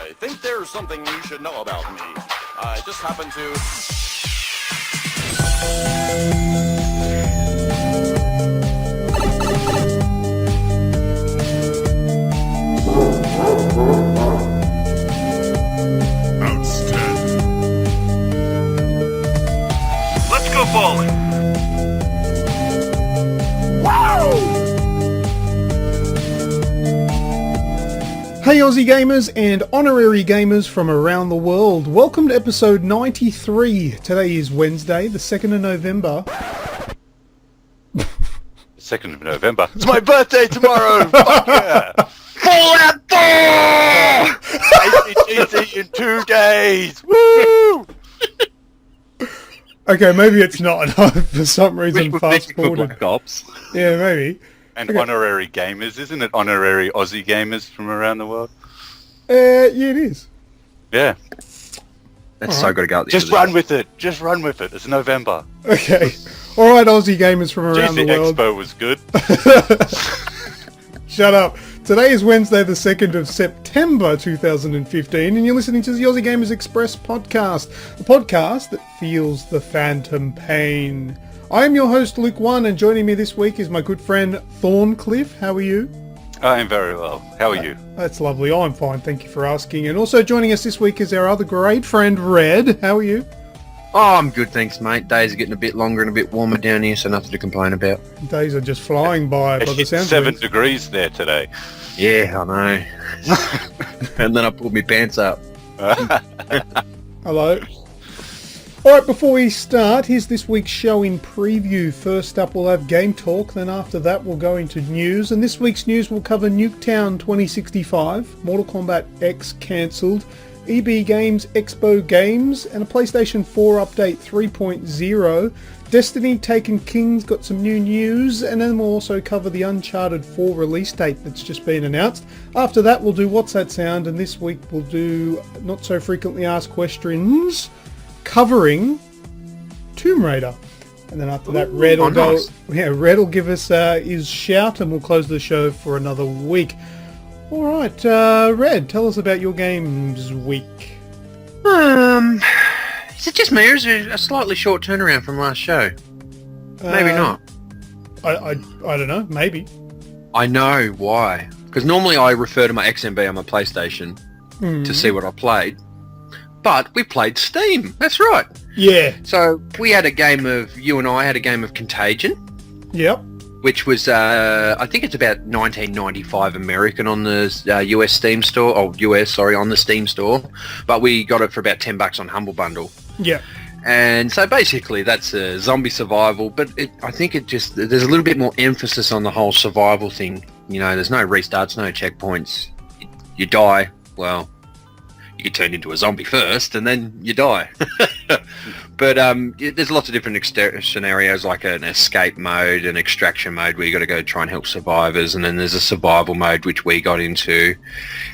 I think there's something you should know about me. I just happen to... Outstanding. Let's go bowling. Wow! Hey Aussie gamers and honorary gamers from around the world, welcome to episode 93. Today is Wednesday, the 2nd of November. 2nd of November? It's my birthday tomorrow! Fuck yeah! Fallout 4! ACGC in 2 days! Woo! Okay, maybe it's not. For some reason fast forwarded. Black Ops. Yeah, maybe. And Okay. honorary gamers, isn't it? Honorary Aussie gamers from around the world. Yeah, it is. Yeah. That's so good to go. Just run with it. Just run with it. It's November. Okay. Alright Aussie gamers from around Jeez, the the world. Expo was good. Shut up. Today is Wednesday the 2nd of September 2015 and you're listening to the Aussie Gamers Express podcast, the podcast that feels the phantom pain. I am your host LewkOne and joining me this week is my good friend Thorncliff. How are you? I am very well. How are you? That's lovely. I'm fine, thank you for asking. And also joining us this week is our other great friend Red. How are you? Oh, I'm good, thanks, mate. Days are getting a bit longer and a bit warmer down here, so nothing to complain about. Days are just flying by It the hit sound 7 of it. degrees there today. Yeah, I know. And then I pulled my pants up. Hello. Alright, before we start, here's this week's show in preview. First up we'll have Game Talk, then after that we'll go into news, and this week's news will cover Nuketown 2065, Mortal Kombat X cancelled, EB Games Expo Games, and a PlayStation 4 update 3.0. Destiny Taken King's got some new news, and then we'll also cover the Uncharted 4 release date that's just been announced. After that we'll do What's That Sound, and this week we'll do Not So Frequently Asked Questions, covering Tomb Raider. And then after that, Red will go. nice. Yeah, Red will give us his shout, and we'll close the show for another week. All right, Red, tell us about your games week. Is it just me, or is it a slightly short turnaround from last show? Maybe not. I don't know. Maybe. I know why. Because normally I refer to my XMB on my PlayStation to see what I played. But we played Steam. That's right. Yeah. So you and I had a game of Contagion, Yep. which was, I think it's about 1995 American on the US Steam store, on the Steam store, but we got it for about $10 on Humble Bundle. Yeah. And so basically that's a zombie survival, but I think there's a little bit more emphasis on the whole survival thing. You know, there's no restarts, no checkpoints. You die, well, you get turned into a zombie first and then you die. But there's lots of different scenarios, like an escape mode, an extraction mode where you got to go try and help survivors, and then there's a survival mode which we got into,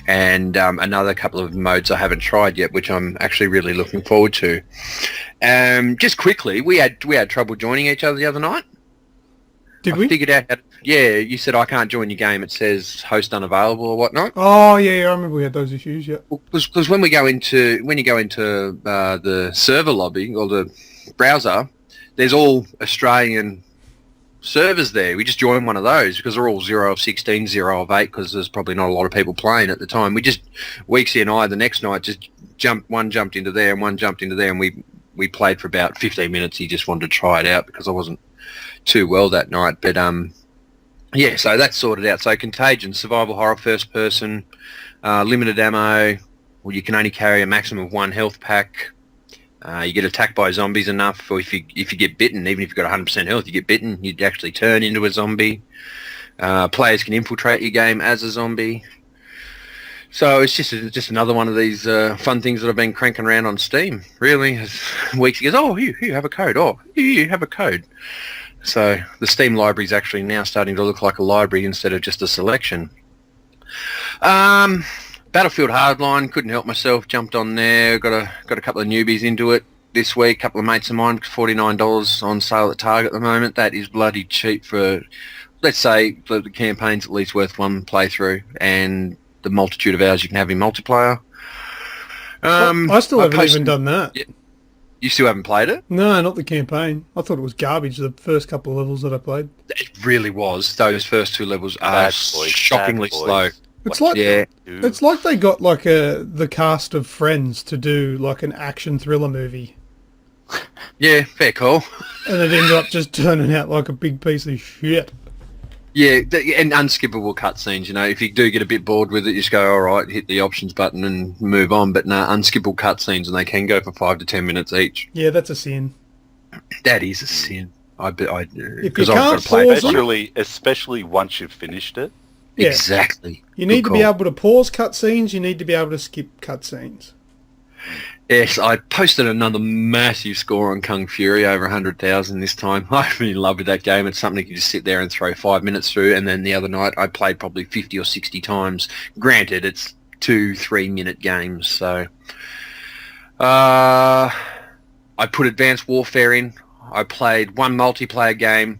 and another couple of modes I haven't tried yet, which I'm actually really looking forward to. Just quickly, we had trouble joining each other the other night. Did we? I figured out. Yeah, you said I can't join your game. It says host unavailable or whatnot. Oh yeah, I remember we had those issues. Yeah. Because when you go into the server lobby or the browser, there's all Australian servers there. We just joined one of those because they're all 0 of 16, 0 of 8, because there's probably not a lot of people playing at the time. Weeksy and I the next night just jumped into there and one jumped into there, and we played for about 15 minutes. He just wanted to try it out because I wasn't too well that night, but yeah, so that's sorted out. So Contagion, survival horror, first person, limited ammo. Well, you can only carry a maximum of 1 health pack. You get attacked by zombies enough, or if you get bitten, even if you've got 100% health, you get bitten, you'd actually turn into a zombie. Players can infiltrate your game as a zombie. So it's just another one of these fun things that I've been cranking around on Steam. Really, as weeks goes, oh, you have a code. Oh, you have a code. So the Steam library is actually now starting to look like a library instead of just a selection. Battlefield Hardline, couldn't help myself, jumped on there, got a couple of newbies into it this week, a couple of mates of mine, $49 on sale at Target at the moment. That is bloody cheap for, let's say, for the campaign's at least worth one playthrough and the multitude of hours you can have in multiplayer. I still haven't posted- even done that. Yeah. You still haven't played it? No, not the campaign. I thought it was garbage, the first couple of levels that I played. It really was. Those first 2 levels are Bad boys, shockingly bad boys. slow. It's like Yeah. it's like they got like the cast of Friends to do like an action thriller movie, Yeah, fair call. and it ended up just turning out like a big piece of shit. Yeah, and unskippable cutscenes. You know, if you do get a bit bored with it, you just go, all right, hit the options button and move on. But no, unskippable cutscenes, and they can go for 5 to 10 minutes each. Yeah, that's a sin. That is a sin. Because you I've got can't to play. pause them- Especially once you've finished it. Yeah. Exactly. You need Good to be call. able to pause cutscenes. You need to be able to skip cutscenes. Yes, I posted another massive score on Kung Fury, over 100,000 this time. I'm really in love with that game. It's something you can just sit there and throw 5 minutes through. And then the other night I played probably 50 or 60 times. Granted, it's 2-3 minute games. So I put Advanced Warfare in. I played one multiplayer game,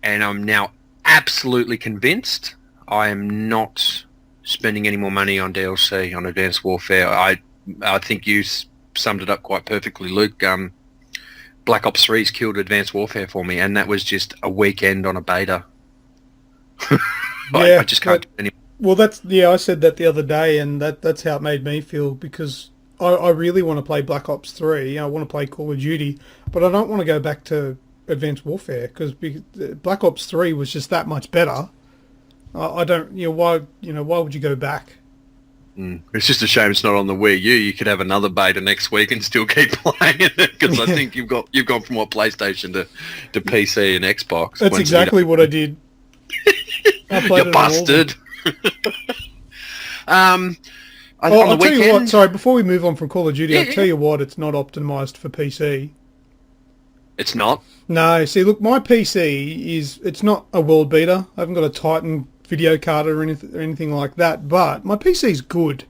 and I'm now absolutely convinced I am not spending any more money on DLC on Advanced Warfare. I think you summed it up quite perfectly, Luke. Black Ops 3's killed Advanced Warfare for me, and that was just a weekend on a beta. I just can't do any. Well, I said that the other day, and that's how it made me feel, because I really want to play Black Ops 3. I want to play Call of Duty, but I don't want to go back to Advanced Warfare because Black Ops 3 was just that much better. I don't, why would you go back? It's just a shame it's not on the Wii U. You could have another beta next week and still keep playing it, because I think you've gone from PlayStation to PC and Xbox. That's exactly what I did. I played You it on all of them. bastard. On I'll the tell you what, weekend, sorry, before we move on from Call of Duty, Yeah, I'll yeah. tell you what, it's not optimised for PC. it's not. No, see, look, my PC it's not a world beater. I haven't got a Titan video card or anything like that, but my PC's good.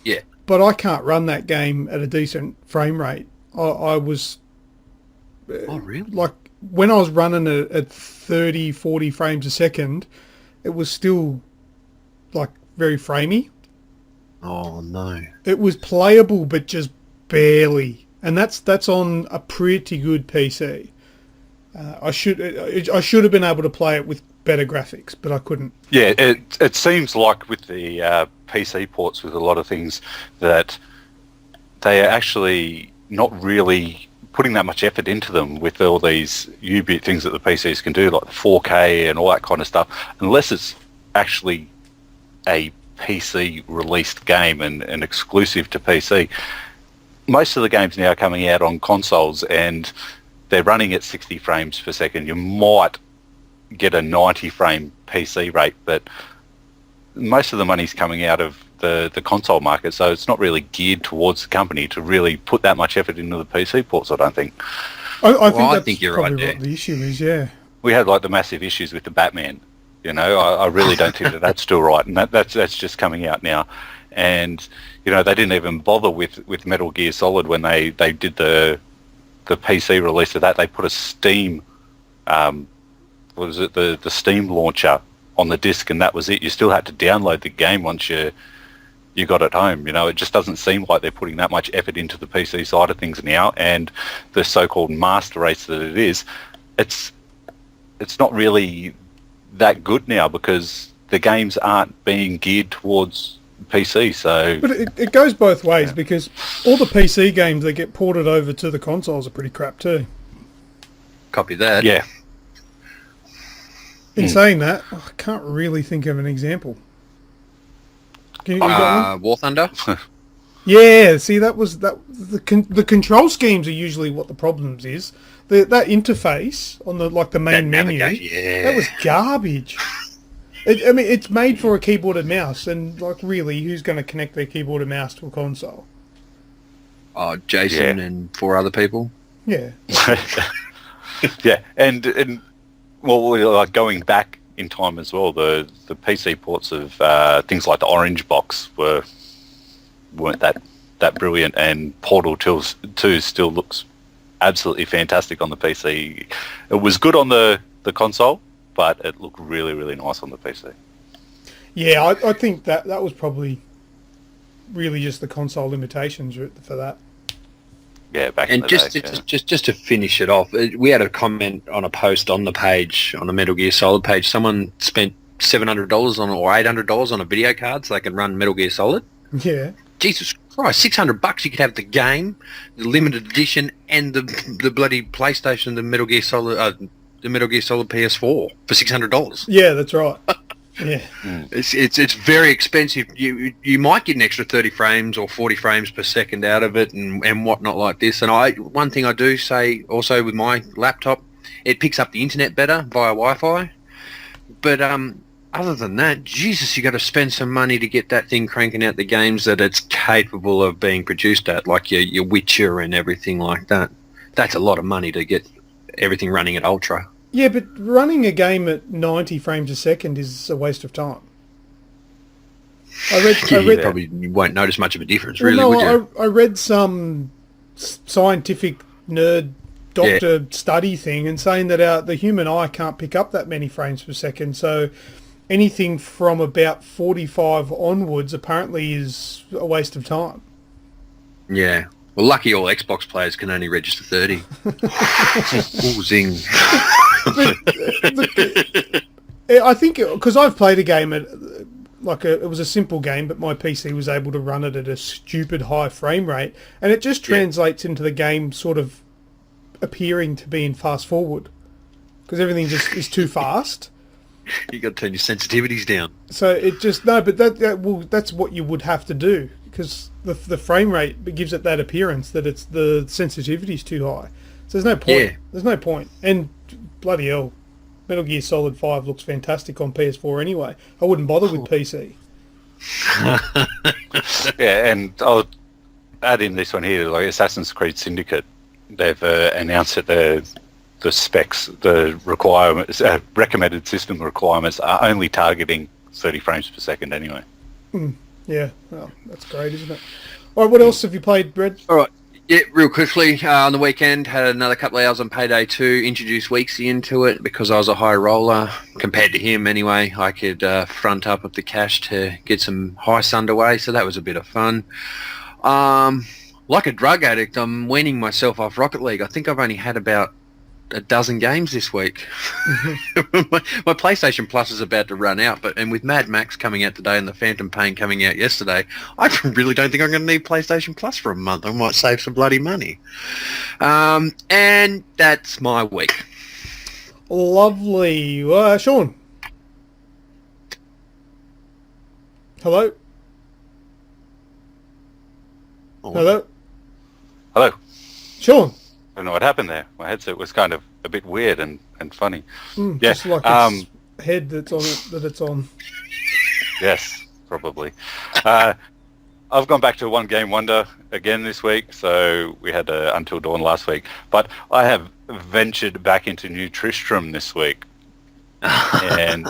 Yeah. But I can't run that game at a decent frame rate. I was, Oh, really? like, when I was running it at 30, 40 frames a second, it was still, like, very framey. Oh, no. It was playable, but just barely. And that's on a pretty good PC. I should have been able to play it with better graphics, but I couldn't. Yeah, it seems like with the PC ports, with a lot of things, that they are actually not really putting that much effort into them with all these U-bit things that the PCs can do, like the 4K and all that kind of stuff, unless it's actually a PC released game and exclusive to PC. Most of the games now are coming out on consoles and they're running at 60 frames per second. You might get a 90 frame PC rate, but most of the money's coming out of the console market, so it's not really geared towards the company to really put that much effort into the PC ports, I don't think. I think you're probably right there. what the issue is, yeah. We had like the massive issues with the Batman, I really don't think that's still right, and that's just coming out now. And they didn't even bother with Metal Gear Solid when they did the PC release of that. They put a Steam the Steam launcher on the disc, and that was it. You still had to download the game once you got it home. It just doesn't seem like they're putting that much effort into the PC side of things now, and the so-called master race that it is, it's not really that good now because the games aren't being geared towards PC. So, But it goes both ways, because all the PC games that get ported over to the consoles are pretty crap too. Copy that. yeah, In saying that, I can't really think of an example. Can you got one? War Thunder. Yeah, see, the control schemes are usually what the problems is. That interface on the main menu, Yeah. that was garbage. It's made for a keyboard and mouse, and really, who's going to connect their keyboard and mouse to a console? Jason Yeah. and 4 other people. Yeah, yeah, and well, going back in time as well, the PC ports of things like the Orange Box weren't that brilliant, and Portal 2 still looks absolutely fantastic on the PC. It was good on the console, but it looked really, really nice on the PC. yeah. I think that was probably really just the console limitations for that. Yeah, back in And the just day. just to finish it off, we had a comment on a post on the page, on the Metal Gear Solid page. Someone spent $700 on or $800 on a video card so they can run Metal Gear Solid. Yeah. Jesus Christ, $600 you could have the game, the limited edition, and the bloody PlayStation, the Metal Gear Solid PS4 for $600. Yeah, that's right. Yeah. It's very expensive. You might get an extra 30 frames or 40 frames per second out of it and whatnot like this. And one thing I do say also with my laptop, it picks up the internet better via Wi-Fi. But other than that, Jesus, you got to spend some money to get that thing cranking out the games that it's capable of being produced at, like your Witcher and everything like that. That's a lot of money to get everything running at ultra. Yeah, but running a game at 90 frames a second is a waste of time. You won't notice much of a difference, really, would you? I read some scientific nerd doctor study thing and saying that the human eye can't pick up that many frames per second, so anything from about 45 onwards apparently is a waste of time. Yeah. Well, lucky all Xbox players can only register 30. Ooh, zing. I think, because I've played a game at, it was a simple game, but my PC was able to run it at a stupid high frame rate, and it just translates into the game sort of appearing to be in fast forward, because everything just is too fast. You got to turn your sensitivities down. So it just, no, but that's what you would have to do, because the frame rate gives it that appearance that it's the sensitivity's too high. So there's no point. Yeah. There's no point. And bloody hell, Metal Gear Solid 5 looks fantastic on PS4 anyway. I wouldn't bother with PC. Yeah, and I'll add in this one here, like Assassin's Creed Syndicate. They've announced that the specs, the requirements, recommended system requirements are only targeting 30 frames per second anyway. Yeah, well, that's great, isn't it? All right, what else have you played, Brett? All right. Yeah, real quickly, on the weekend, had another couple of hours on Payday 2, introduced Weeksy into it because I was a high roller. Compared to him, anyway, I could front up with the cash to get some heists underway, so that was a bit of fun. Like a drug addict, I'm weaning myself off Rocket League. I think I've only had about a dozen games this week. my PlayStation Plus is about to run out, and with Mad Max coming out today and the Phantom Pain coming out yesterday, I really don't think I'm going to need PlayStation Plus for a month. I might save some bloody money. And that's my week. Lovely. Sean? Hello? Hello? Hello. Sean? I don't know what happened there. My headset was kind of a bit weird and funny. Yeah. Just like its head that's on it, that it's on. Yes, probably. I've gone back to One Game Wonder again this week, so we had Until Dawn last week. But I have ventured back into New Tristram this week and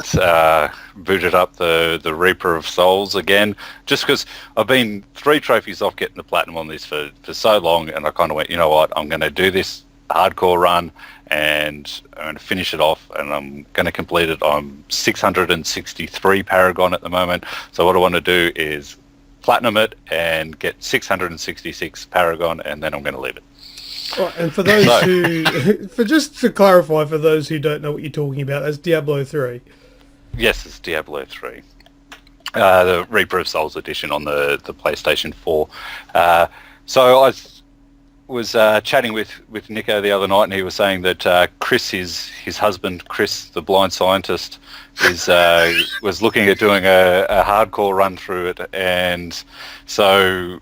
booted up the Reaper of Souls again, just because I've been 3 trophies off getting the platinum on this for so long, and I kind of went, you know what, I'm going to do this hardcore run and I'm going to finish it off, and I'm going to complete it. I'm 663 Paragon at the moment, so what I want to do is platinum it and get 666 Paragon, and then I'm going to leave it. Right, and for those just to clarify, for those who don't know what you're talking about, that's Diablo 3. Yes, it's Diablo 3. The Reaper of Souls edition on the PlayStation 4. So I was chatting with Nico the other night, and he was saying that Chris, his husband, Chris, the blind scientist, was looking at doing a hardcore run through it, and so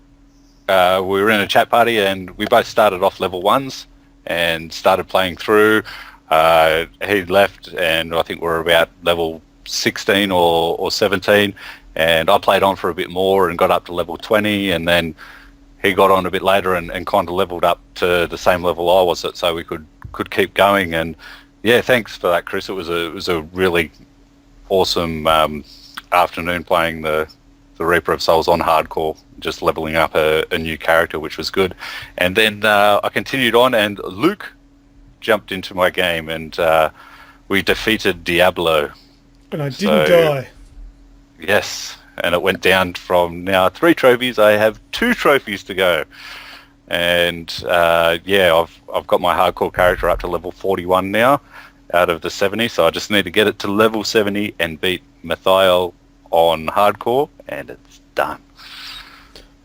we were in a chat party, and we both started off level 1s and started playing through. He left, and I think we're about level 16 or 17, and I played on for a bit more and got up to level 20, and then he got on a bit later and kind of leveled up to the same level I was at, so we could keep going. And yeah, thanks for that, Chris. It was a really awesome afternoon playing the Reaper of Souls on hardcore, just leveling up a new character, which was good. And then I continued on, and Luke jumped into my game, and we defeated Diablo. And I didn't die. Yes, and it went down from now 3 trophies. I have 2 trophies to go, and I've got my hardcore character up to level 41 now out of the 70. So I just need to get it to level 70 and beat Mathiel on hardcore, and it's done.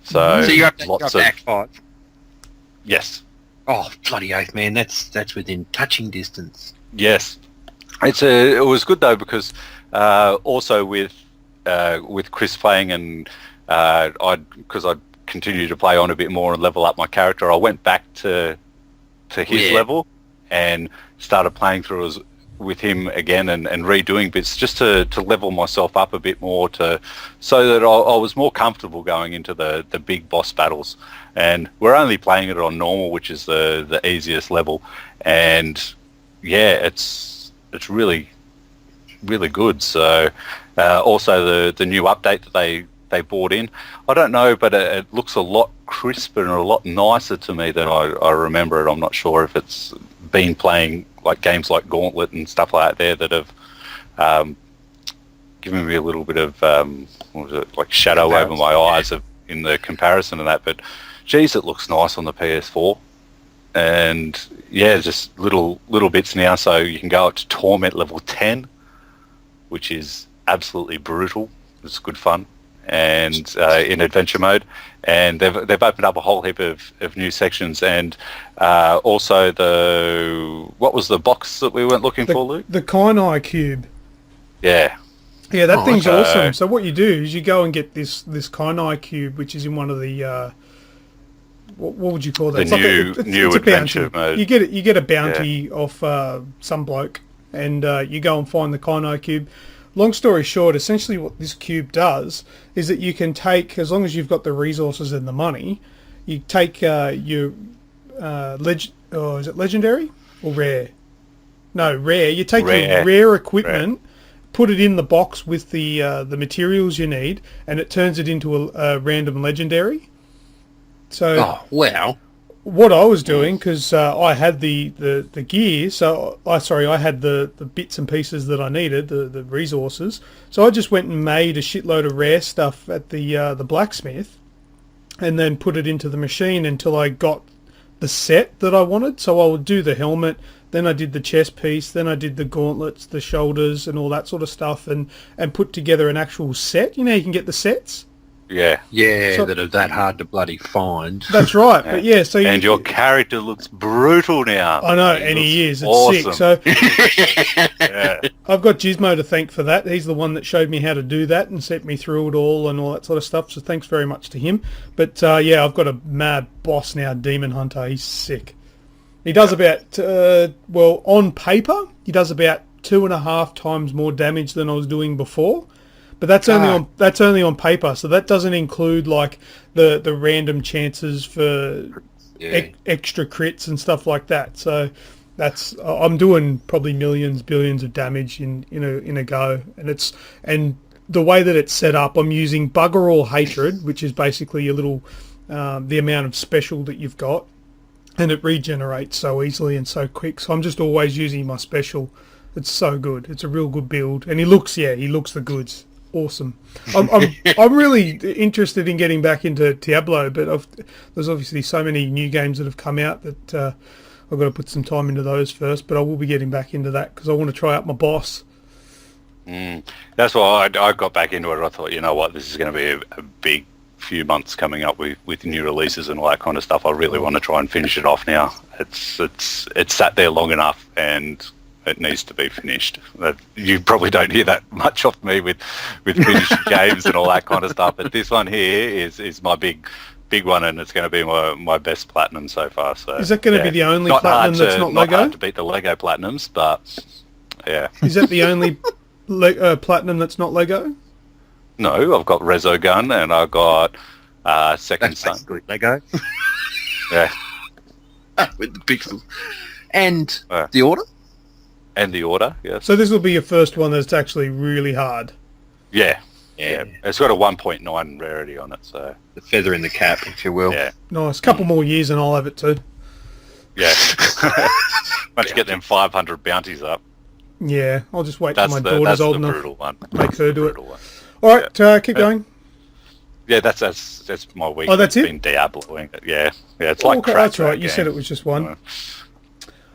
So you're up to lots of Act 5. yes. Oh, bloody oath, man! That's within touching distance. Yes, it was good though, because also with Chris playing, and because I'd continue to play on a bit more and level up my character, I went back to his level and started playing through with him again and redoing bits just to level myself up a bit more, so that I was more comfortable going into the big boss battles. And we're only playing it on normal, which is the easiest level, and yeah, it's really really good. So also the new update that they brought in, I don't know, but it looks a lot crisper and a lot nicer to me than I remember it. I'm not sure if it's been playing like games like Gauntlet and stuff like that that have given me a little bit of like shadow over my eyes in the comparison of that. But geez, it looks nice on the PS4. And yeah, just little bits now, so you can go up to Torment level 10, which is absolutely brutal. It's good fun, and in adventure mode. And they've opened up a whole heap of new sections, and also what was the box that we went looking for, Luke? The Kainai cube. Yeah. Yeah, that thing's awesome. So what you do is you go and get this Kainai cube, which is in one of the what would you call that? The new adventure mode. You get a bounty off some bloke, and you go and find the Kainai cube. Long story short, essentially what this cube does is that you can take, as long as you've got the resources and the money, you take your is it legendary or rare? No, rare. You take your rare equipment, put it in the box with the materials you need, and it turns it into a random legendary. So what I was doing, because I had the gear, so I had the bits and pieces that I needed, the resources. So I just went and made a shitload of rare stuff at the blacksmith, and then put it into the machine until I got the set that I wanted. So I would do the helmet, then I did the chest piece, then I did the gauntlets, the shoulders, and all that sort of stuff, and put together an actual set. You know, you can get the sets. Yeah. Yeah, that are that hard to bloody find. That's right. But yeah, so your character looks brutal now. I know, and he is. It's awesome. sick. So I've got Gizmo to thank for that. He's the one that showed me how to do that and set me through it all and all that sort of stuff. So thanks very much to him. But yeah, I've got a mad boss now, Demon Hunter. He's sick. He does about on paper, he does about 2.5 times more damage than I was doing before. But that's only on paper, so that doesn't include like the random chances for extra crits and stuff like that. So I'm doing probably millions, billions of damage in a go, and the way that it's set up, I'm using Bugger All Hatred, which is basically a little the amount of special that you've got, and it regenerates so easily and so quick. So I'm just always using my special. It's so good. It's a real good build, and he looks the goods. Awesome. I'm really interested in getting back into Diablo, but there's obviously so many new games that have come out that I've got to put some time into those first. But I will be getting back into that because I want to try out my boss. That's why I got back into it. I thought, you know what, this is going to be a big few months coming up with new releases and all that kind of stuff. I really want to try and finish it off now. It's sat there long enough, and it needs to be finished. You probably don't hear that much off me with finishing games and all that kind of stuff, but this one here is my big one, and it's going to be my best platinum so far. So is that going to be the only platinum that's not Lego? Not hard to beat the Lego platinums, but yeah. Is that the only platinum that's not Lego? No, I've got Rezo Gun, and I've got Second Son. Lego. Yeah. With the pixels. And the Order? And the Order, yes. So this will be your first one that's actually really hard. Yeah. It's got a 1.9 rarity on it, so the feather in the cap, if you will. Yeah. Nice. Couple more years and I'll have it too. Yeah. Once you get them 500 bounties up. Yeah, I'll just wait till my daughter's old enough. Brutal one. Make her do it. One. All right, keep going. Yeah, that's my week. Oh, that's It's it? been Diabloing it. Yeah, it's like Okay, crack. that's right. that You game. said it was just one.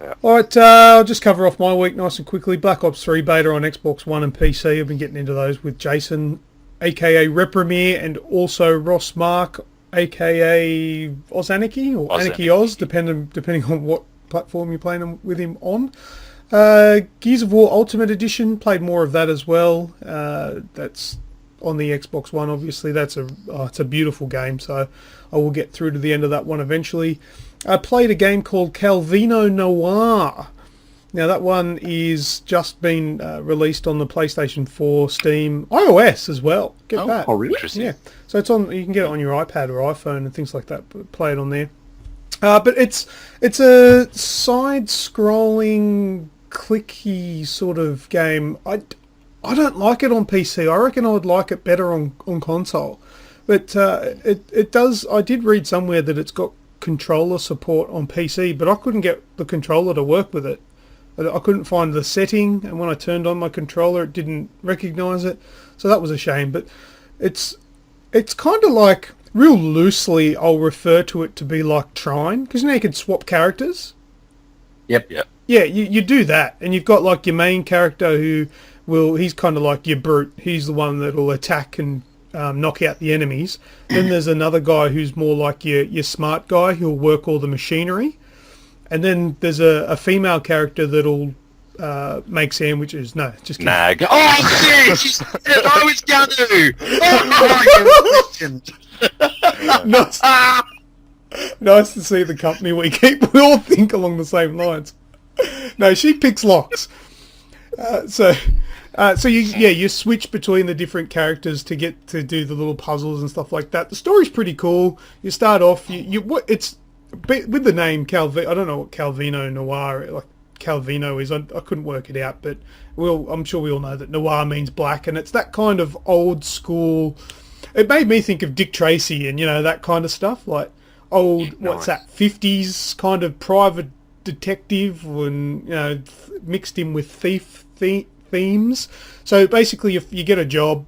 Yeah. All right, I'll just cover off my week nice and quickly. Black Ops 3 beta on Xbox One and PC. I've been getting into those with Jason, aka Repremier, and also Ross Mark, aka Ozaniki or Anarchy Oz, depending on what platform you're playing with him on. Gears of War Ultimate Edition, played more of that as well. That's on the Xbox One, obviously. It's a beautiful game, so I will get through to the end of that one eventually. I played a game called Calvino Noir. Now that one is just been released on the PlayStation 4, Steam, iOS as well. Get that. Oh, really? Interesting. Yeah, so it's on. You can get it on your iPad or iPhone and things like that. But play it on there. But it's a side-scrolling, clicky sort of game. I don't like it on PC. I reckon I would like it better on console. But it does. I did read somewhere that it's got controller support on PC, but I couldn't get the controller to work with it. I couldn't find the setting, and when I turned on my controller, it didn't recognise it. So that was a shame. But it's kind of like, real loosely, I'll refer to it to be like Trine, because you can swap characters. Yep. Yeah, you do that, and you've got like your main character he's kind of like your brute. He's the one that will attack and knock out the enemies. Then there's another guy who's more like your smart guy who'll work all the machinery. And then there's a female character that'll make sandwiches. No, just kidding. Nag. Oh, shit! She said I was going to! Oh, Nice to see the company we keep. We all think along the same lines. No, she picks locks. So you switch between the different characters to get to do the little puzzles and stuff like that. The story's pretty cool. You start off, it's with the name Calvino. I don't know what Calvino Noir, like Calvino is. I couldn't work it out, but I'm sure we all know that noir means black, and it's that kind of old school. It made me think of Dick Tracy and that kind of stuff, like old, what's that, 50s kind of private detective, and mixed in with thief themes. So basically, if you get a job,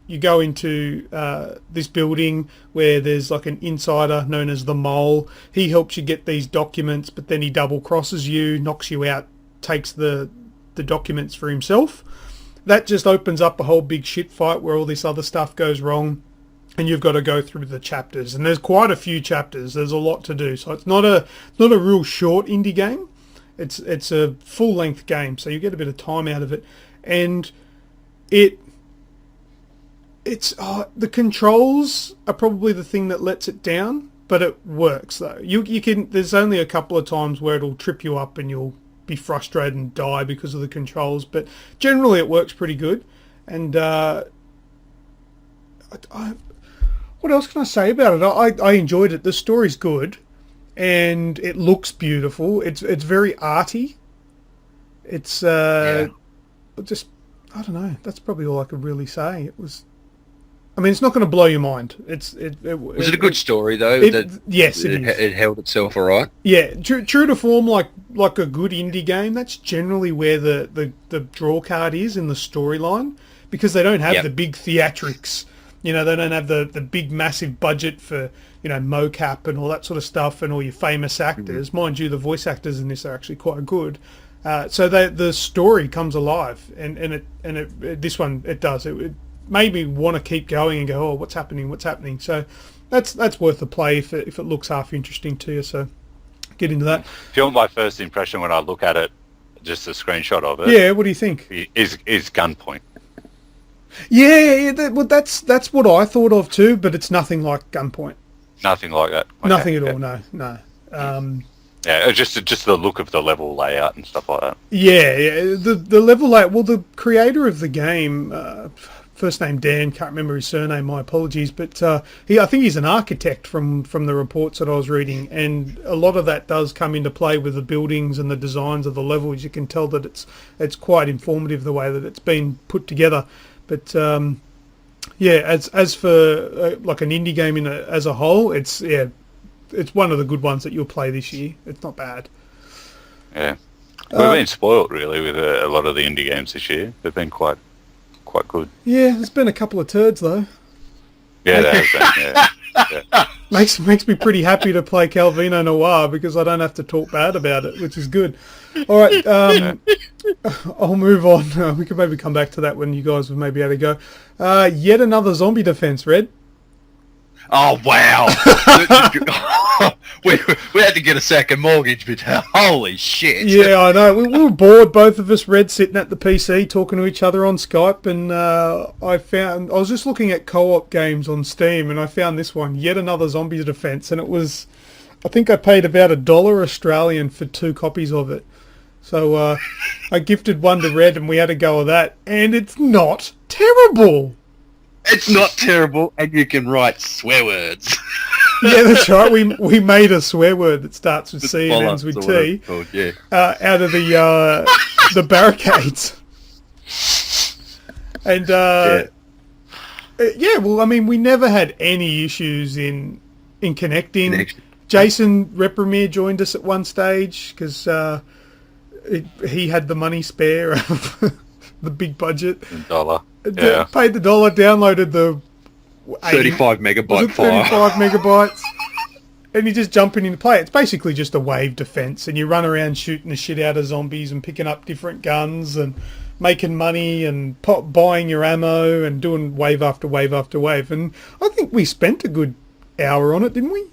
you go into this building where there's like an insider known as the Mole. He helps you get these documents, but then he double crosses you, knocks you out, takes the documents for himself. That just opens up a whole big shit fight where all this other stuff goes wrong, and you've got to go through the chapters. And there's quite a few chapters. There's a lot to do. So it's not a real short indie game. It's a full length game, so you get a bit of time out of it, and it's the controls are probably the thing that lets it down, but it works though. You can. There's only a couple of times where it'll trip you up and you'll be frustrated and die because of the controls, but generally it works pretty good. And what else can I say about it? I enjoyed it. The story's good, and it looks beautiful. It's very arty. It's just, I don't know. That's probably all I could really say. It was. I mean, it's not going to blow your mind. Was it a good story though? Yes, it is. It held itself all right. Yeah, true to form, like a good indie game. That's generally where the draw card is in the storyline, because they don't have the big theatrics. They don't have the big massive budget for mocap and all that sort of stuff and all your famous actors. Mm-hmm. Mind you, the voice actors in this are actually quite good. So the story comes alive, and this one it does. It made me want to keep going and go, oh, what's happening? So that's worth a play if it looks half interesting to you. So get into that. If you want my first impression when I look at it, just a screenshot of it. Yeah, what do you think? Is Gunpoint. Yeah, that's what I thought of too, but it's nothing like Gunpoint. Nothing like that. Okay. Nothing at all. No. Yeah, just the look of the level layout and stuff like that. Yeah. The level layout. Well, the creator of the game, first name Dan, can't remember his surname. My apologies, but I think he's an architect from the reports that I was reading, and a lot of that does come into play with the buildings and the designs of the levels. You can tell that it's quite informative the way that it's been put together. But as for like an indie game as a whole, it's one of the good ones that you'll play this year. It's not bad. Yeah, we've been spoiled really with a lot of the indie games this year. They've been quite quite good. Yeah, there's been a couple of turds though. Yeah, there has been, yeah. Makes me pretty happy to play Calvino Noir because I don't have to talk bad about it, which is good. All right, I'll move on. We can maybe come back to that when you guys have maybe had a go. Yet another zombie defense, Red. Oh, wow. we had to get a second mortgage, but holy shit. Yeah, I know. We were bored, both of us, Red, sitting at the PC talking to each other on Skype, and I was just looking at co-op games on Steam, and I found this one, Yet Another Zombie Defense, and it was, I think I paid about $1 Australian for 2 copies of it. So I gifted one to Red, and we had a go of that, and it's not terrible. It's not terrible, and you can write swear words. Yeah, that's right. We made a swear word that starts with C and ends with T called, yeah. Out of the barricades. And yeah, well, I mean, we never had any issues in connecting. Jason Reprimere joined us at one stage because he had the money spare, the big budget. $1. Yeah. Paid the $1, downloaded the 35 megabyte file. 35 megabytes. And you just jump in and play. It's basically just a wave defense, and you run around shooting the shit out of zombies and picking up different guns and making money and buying your ammo and doing wave after wave after wave. And I think we spent a good hour on it, didn't we?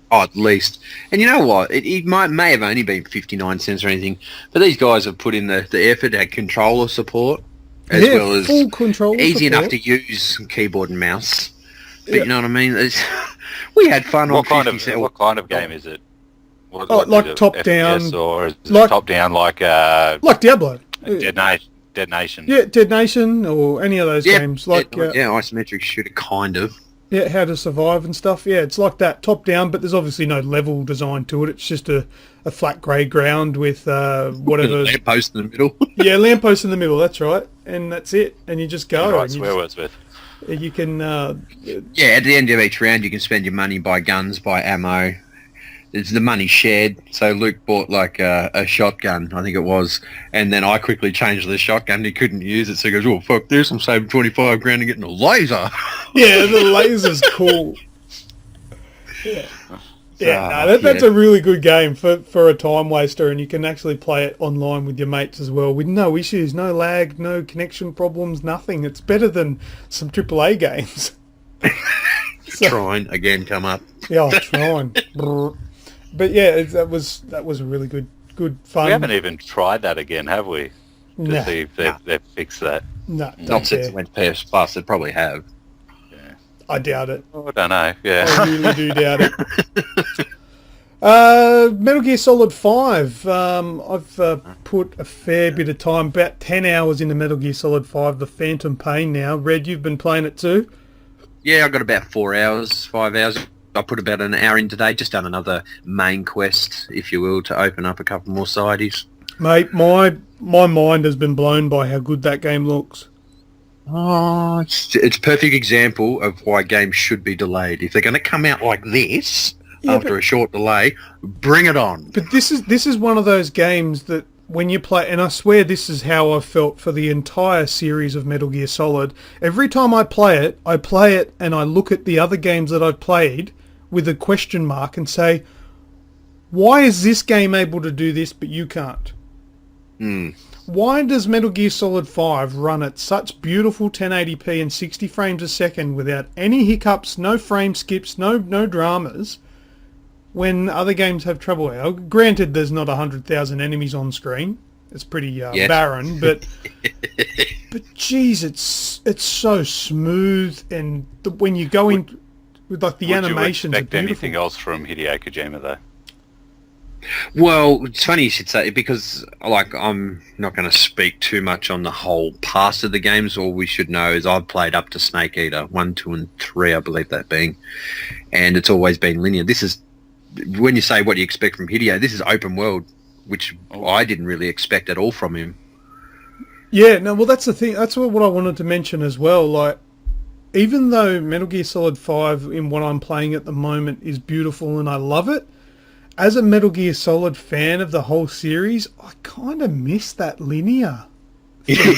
Oh, at least. And you know what? It may have only been 59 cents or anything, but these guys have put in the effort, had controller support, as well as full controller easy support. enough to use keyboard and mouse. But you know what I mean? We had fun on 50 cents. What kind of game is it? Like is it top FPS, down, or is it like- top down like Diablo. Dead Nation? Yeah, Dead Nation or any of those games. Like isometric shooter, kind of. Yeah, How to Survive and stuff. Yeah, it's like that, top down, but there's obviously no level design to it. It's just a flat grey ground with whatever. Lamppost in the middle. Yeah, lamppost in the middle, that's right. And that's it. And you just go. Right, swear words with. You can... Yeah, at the end of each round you can spend your money, buy guns, buy ammo. It's the money shared. So Luke bought like a shotgun, I think it was, and then I quickly changed the shotgun. He couldn't use it, so he goes, "Oh fuck this! I'm saving 25 grand and getting a laser." Yeah, the laser's cool. Yeah, that's a really good game for a time waster, and you can actually play it online with your mates as well with no issues, no lag, no connection problems, nothing. It's better than some AAA games. Trying again, come up. Yeah, trying. But yeah, that was a really good fun. We haven't even tried that again, have we? To see if they've fixed that. No, Not since it went PS Plus. They probably have. Yeah. I doubt it. I don't know. Yeah. I really do doubt it. Metal Gear Solid 5. I've put a fair bit of time, about 10 hours into Metal Gear Solid 5, The Phantom Pain now. Red, you've been playing it too? Yeah, I got about 5 hours. I put about an hour in today, just done another main quest, if you will, to open up a couple more sideys. Mate, my mind has been blown by how good that game looks. Oh, it's a perfect example of why games should be delayed. If they're going to come out like this after a short delay, bring it on. But this is one of those games that when you play, and I swear this is how I've felt for the entire series of Metal Gear Solid, every time I play it and I look at the other games that I've played with a question mark and say, why is this game able to do this but you can't? Why does Metal Gear Solid 5 run at such beautiful 1080p and 60 frames a second without any hiccups, no frame skips, no dramas, when other games have trouble? Granted, there's not 100,000 enemies on screen. It's pretty barren, but geez, it's so smooth, and when you go in with like the animations, would you expect anything else from Hideo Kojima though? Well, it's funny you should say it because, like, I'm not going to speak too much on the whole past of the games. All we should know is I've played up to Snake Eater 1, 2, and 3, I believe that being, and it's always been linear. This is, when you say what you expect from Hideo, this is open world, which I didn't really expect at all from him. Yeah, no, well, that's the thing. That's what I wanted to mention as well. Like, even though Metal Gear Solid 5 in what I'm playing at the moment is beautiful and I love it, as a Metal Gear Solid fan of the whole series, I kind of miss that linear thing.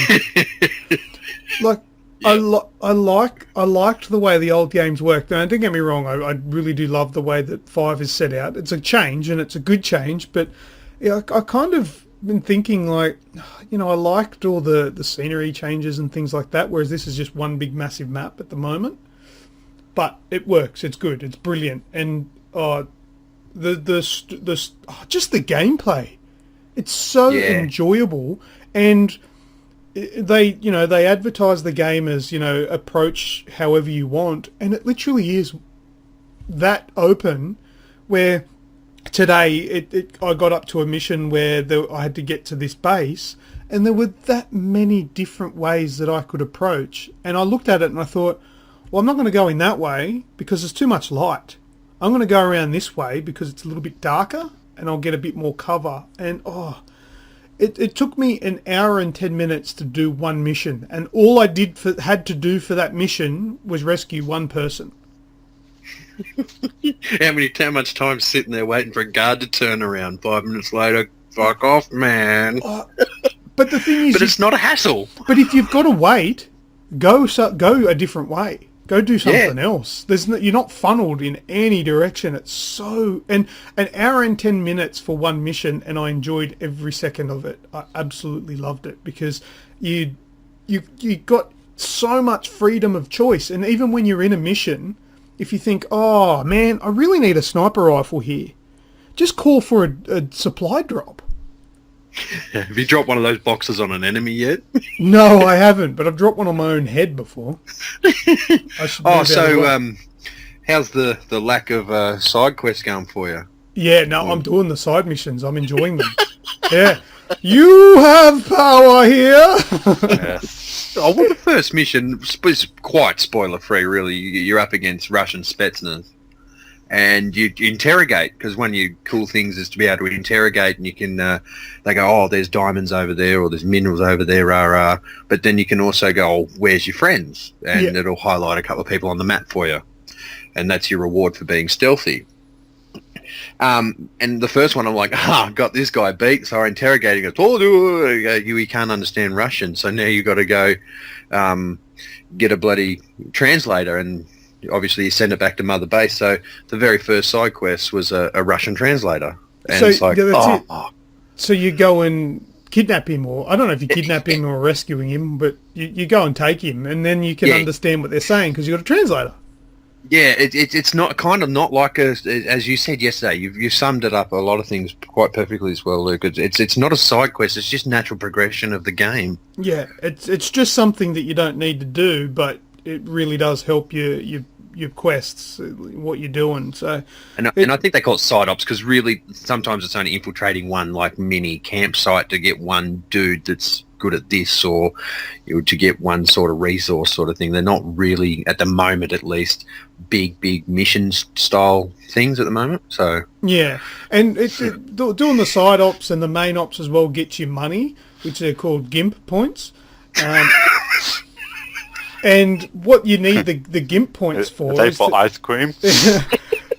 like I liked the way the old games worked. Now, don't get me wrong, I really do love the way that 5 is set out. It's a change, and it's a good change, but yeah, I kind of been thinking, like, I liked all the scenery changes and things like that, whereas this is just one big massive map at the moment. But it works, it's good, it's brilliant, and just the gameplay, it's so enjoyable. And they advertise the game as, approach however you want, and it literally is that open. Where today I got up to a mission where I had to get to this base, and there were that many different ways that I could approach, and I looked at it and I thought, well, I'm not going to go in that way because there's too much light. I'm going to go around this way because it's a little bit darker and I'll get a bit more cover. And it took me an hour and 10 minutes to do one mission, and all I had to do for that mission was rescue one person. How much time sitting there waiting for a guard to turn around? 5 minutes later, fuck off, man. But the thing is, but it's not a hassle. But if you've got to wait, go a different way. Go do something else. You're not funneled in any direction. It's so... And an hour and 10 minutes for one mission, and I enjoyed every second of it. I absolutely loved it because you got so much freedom of choice. And even when you're in a mission, if you think, oh, man, I really need a sniper rifle here, just call for a supply drop. Have you dropped one of those boxes on an enemy yet? No, I haven't, but I've dropped one on my own head before. How's the lack of side quests going for you? Yeah, no, I'm doing the side missions. I'm enjoying them. Yeah. You have power here! Oh, well, the first mission is quite spoiler-free, really. You're up against Russian Spetsnaz. And you interrogate, because one of your cool things is to be able to interrogate, and you can, they go, oh, there's diamonds over there, or there's minerals over there, but then you can also go, oh, where's your friends? And it'll highlight a couple of people on the map for you. And that's your reward for being stealthy. And the first one, I'm like, got this guy beat, so I interrogate him, he can't understand Russian, so now you got to go get a bloody translator, and obviously you send it back to Mother Base. So the very first side quest was a Russian translator. And so it's like, it. So you go and kidnap him, or I don't know if you kidnap him or rescuing him, but you go and take him, and then you can understand what they're saying because you've got a translator. Yeah, it's not like as you said yesterday. You've summed it up a lot of things quite perfectly as well, Luke. It's not a side quest. It's just natural progression of the game. Yeah, it's just something that you don't need to do, but it really does help your quests, what you're doing. So, and I think they call it side ops because really sometimes it's only infiltrating one like mini campsite to get one dude that's good at this, or to get one sort of resource sort of thing. They're not really, at the moment at least, big mission style things at the moment. So yeah, and doing the side ops and the main ops as well gets you money, which are called GIMP points. And what you need the GIMP points for is ice cream.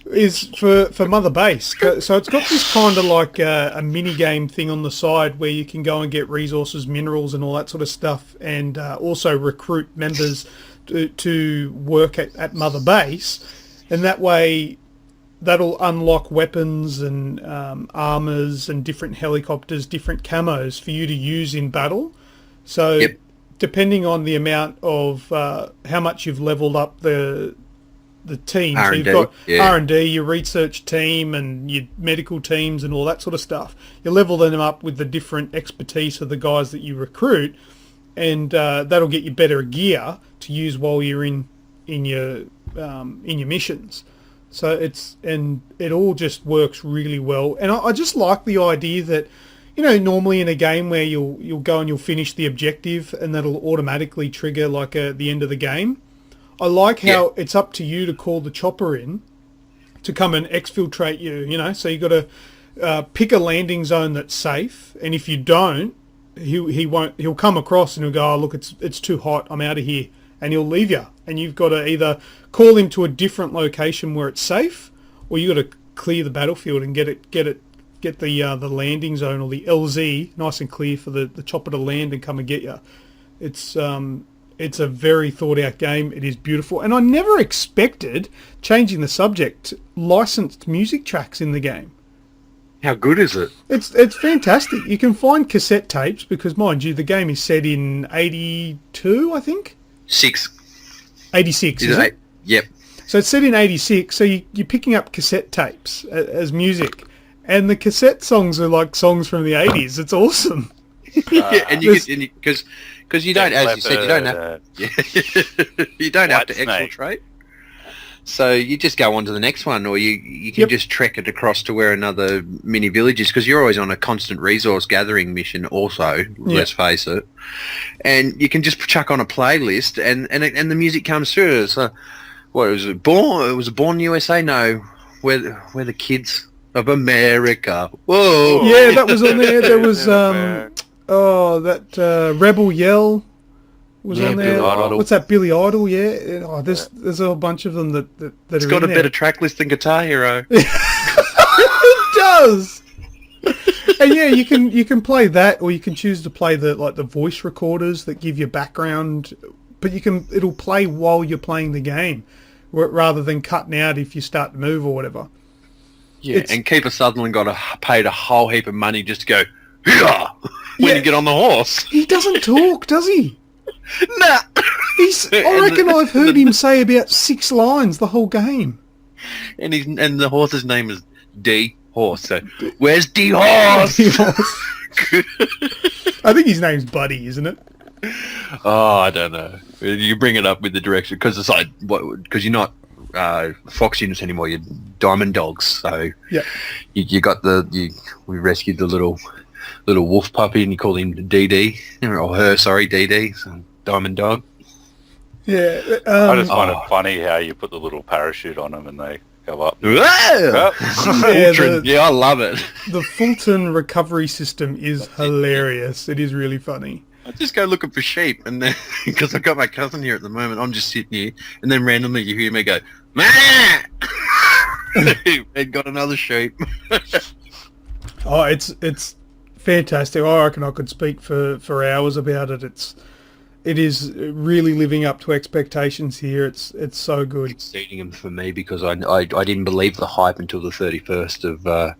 Is for Mother Base. So it's got this kind of like a mini game thing on the side where you can go and get resources, minerals, and all that sort of stuff, and also recruit members to work at Mother Base, and that way that'll unlock weapons and armors and different helicopters, different camos for you to use in battle. So depending on the amount of how much you've leveled up the team, so you've got R&D, your research team and your medical teams and all that sort of stuff. You level them up with the different expertise of the guys that you recruit, and that'll get you better gear to use while you're in your missions. So it all just works really well, and I just like the idea that, normally in a game where you'll go and you'll finish the objective and that'll automatically trigger like the end of the game. I like how it's up to you to call the chopper in to come and exfiltrate you, so you got to pick a landing zone that's safe, and if you don't, he'll come across and he'll go, oh look, it's too hot, I'm out of here, and he'll leave you, and you've got to either call him to a different location where it's safe, or you got to clear the battlefield and get the landing zone or the LZ nice and clear for the chopper to land and come and get you. It's It's a very thought out game. It is beautiful. And I never expected, changing the subject, licensed music tracks in the game. How good is it? It's fantastic. You can find cassette tapes because, mind you, the game is set in 82, I think? 86, is it? Yep. So it's set in 86, so you're picking up cassette tapes as music. And the cassette songs are like songs from the 80s. It's awesome. Yeah, and because you don't, as you said, you don't have you don't have to exfiltrate. So you just go on to the next one, or you can just trek it across to where another mini village is, because you're always on a constant resource gathering mission also, let's face it. And you can just chuck on a playlist and the music comes through. So, what was it? It was Born USA? No, where the kids of America. Whoa. Yeah, that was on there. There was Rebel Yell was on there. What's that? Billy Idol? Yeah. Oh, there's a whole bunch of them that it's are got in a there. better track list than Guitar Hero. It does. And yeah, you can play that, or you can choose to play the voice recorders that give you background, but it'll play while you're playing the game, rather than cutting out if you start to move or whatever. Yeah, and Kiefer Sutherland paid a whole heap of money just to go, "Hee-haw," when you get on the horse. He doesn't talk, does he? Nah. I reckon I've heard him say about 6 lines the whole game. And the horse's name is D Horse. So where's D Horse? I think his name's Buddy, isn't it? Oh, I don't know. You bring it up with the direction because it's like because you're not fox units anymore. You're diamond dogs. So yeah, you got we rescued the little wolf puppy, and you call him DD or her. Sorry, DD. So diamond dog. Yeah. I just find it funny how you put the little parachute on them and they go up. Yeah, I love it. The Fulton recovery system is hilarious. It is really funny. I just go looking for sheep, and then because I've got my cousin here at the moment, I'm just sitting here, and then randomly you hear me go, "Mah!" and got another sheep. Oh, it's fantastic. I reckon I could speak for hours about it. It is really living up to expectations here. It's so good. Exceeding them for me because I didn't believe the hype until the 31st of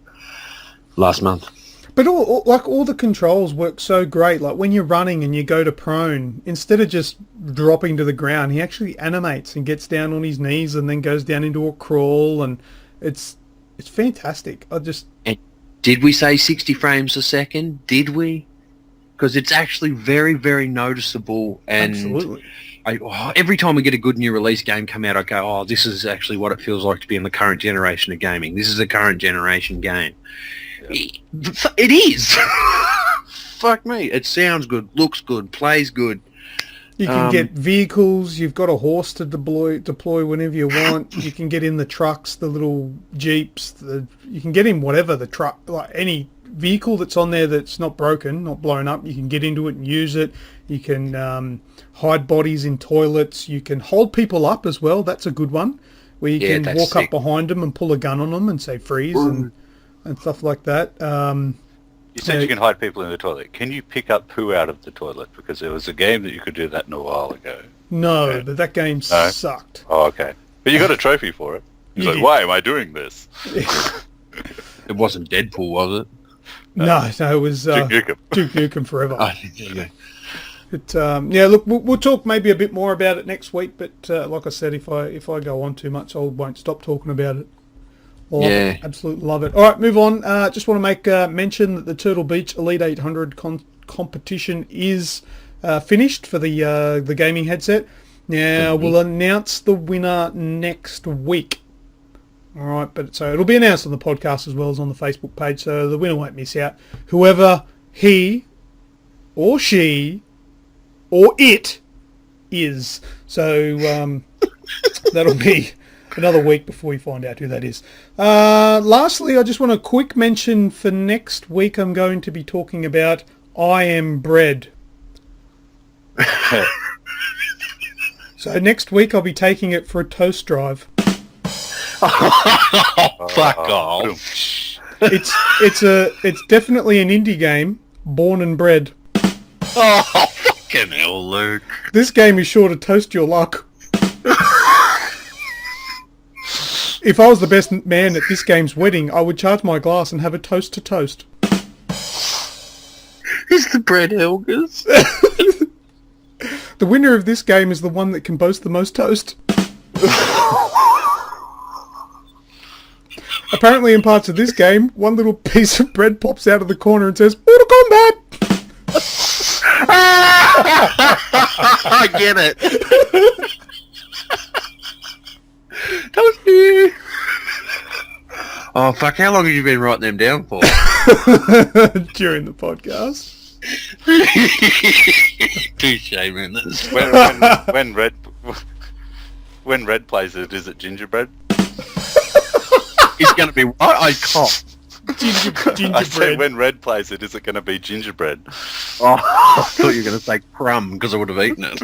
last month. But all the controls work so great. Like when you're running and you go to prone, instead of just dropping to the ground, he actually animates and gets down on his knees and then goes down into a crawl, and it's fantastic. And did we say 60 frames a second? Did we? Because it's actually very, very noticeable. And absolutely. Every time we get a good new release game come out, I go, oh, this is actually what it feels like to be in the current generation of gaming. This is a current generation game. It is. Fuck me. It sounds good, looks good, plays good. You can get vehicles. You've got a horse to deploy whenever you want. You can get in the trucks, the little jeeps. You can get in whatever the truck, like any vehicle that's on there that's not broken, not blown up. You can get into it and use it. You can hide bodies in toilets. You can hold people up as well. That's a good one, where you can walk up behind them and pull a gun on them and say freeze and stuff like that. You said you can hide people in the toilet. Can you pick up poo out of the toilet? Because there was a game that you could do that a while ago. No, but that game sucked. Oh, okay. But you got a trophy for it. He's like, why am I doing this? It wasn't Deadpool, was it? No, it was Duke Nukem. Duke Nukem Forever. Oh, there you go. But yeah, look, we'll talk maybe a bit more about it next week. But like I said, if I go on too much, I won't stop talking about it. Absolutely love it. All right, move on. Just want to make mention that the Turtle Beach Elite 800 competition is finished for the gaming headset. Now we'll announce the winner next week. All right, but so it'll be announced on the podcast as well as on the Facebook page, so the winner won't miss out. Whoever he or she or it is. So that'll be another week before we find out who that is. Lastly, I just want a quick mention for next week. I'm going to be talking about I Am Bread. So next week I'll be taking it for a toast drive. Fuck off. It's definitely an indie game, born and bred. Oh, Fucking hell, Luke. This game is sure to toast your luck. If I was the best man at this game's wedding, I would charge my glass and have a toast to toast. Is the bread Helga's? The winner of this game is the one that can boast the most toast. Apparently in parts of this game, one little piece of bread pops out of the corner and says, Mortal Kombat! I get it. Toasty! Oh, fuck, how long have you been writing them down for? During the podcast. Touche, man. That's... When Red plays it, is it gingerbread? It's going to be what? I cough. I Gingerbread. said when Red plays it, is it going to be gingerbread? Oh, I thought you were going to say crumb because I would have eaten it.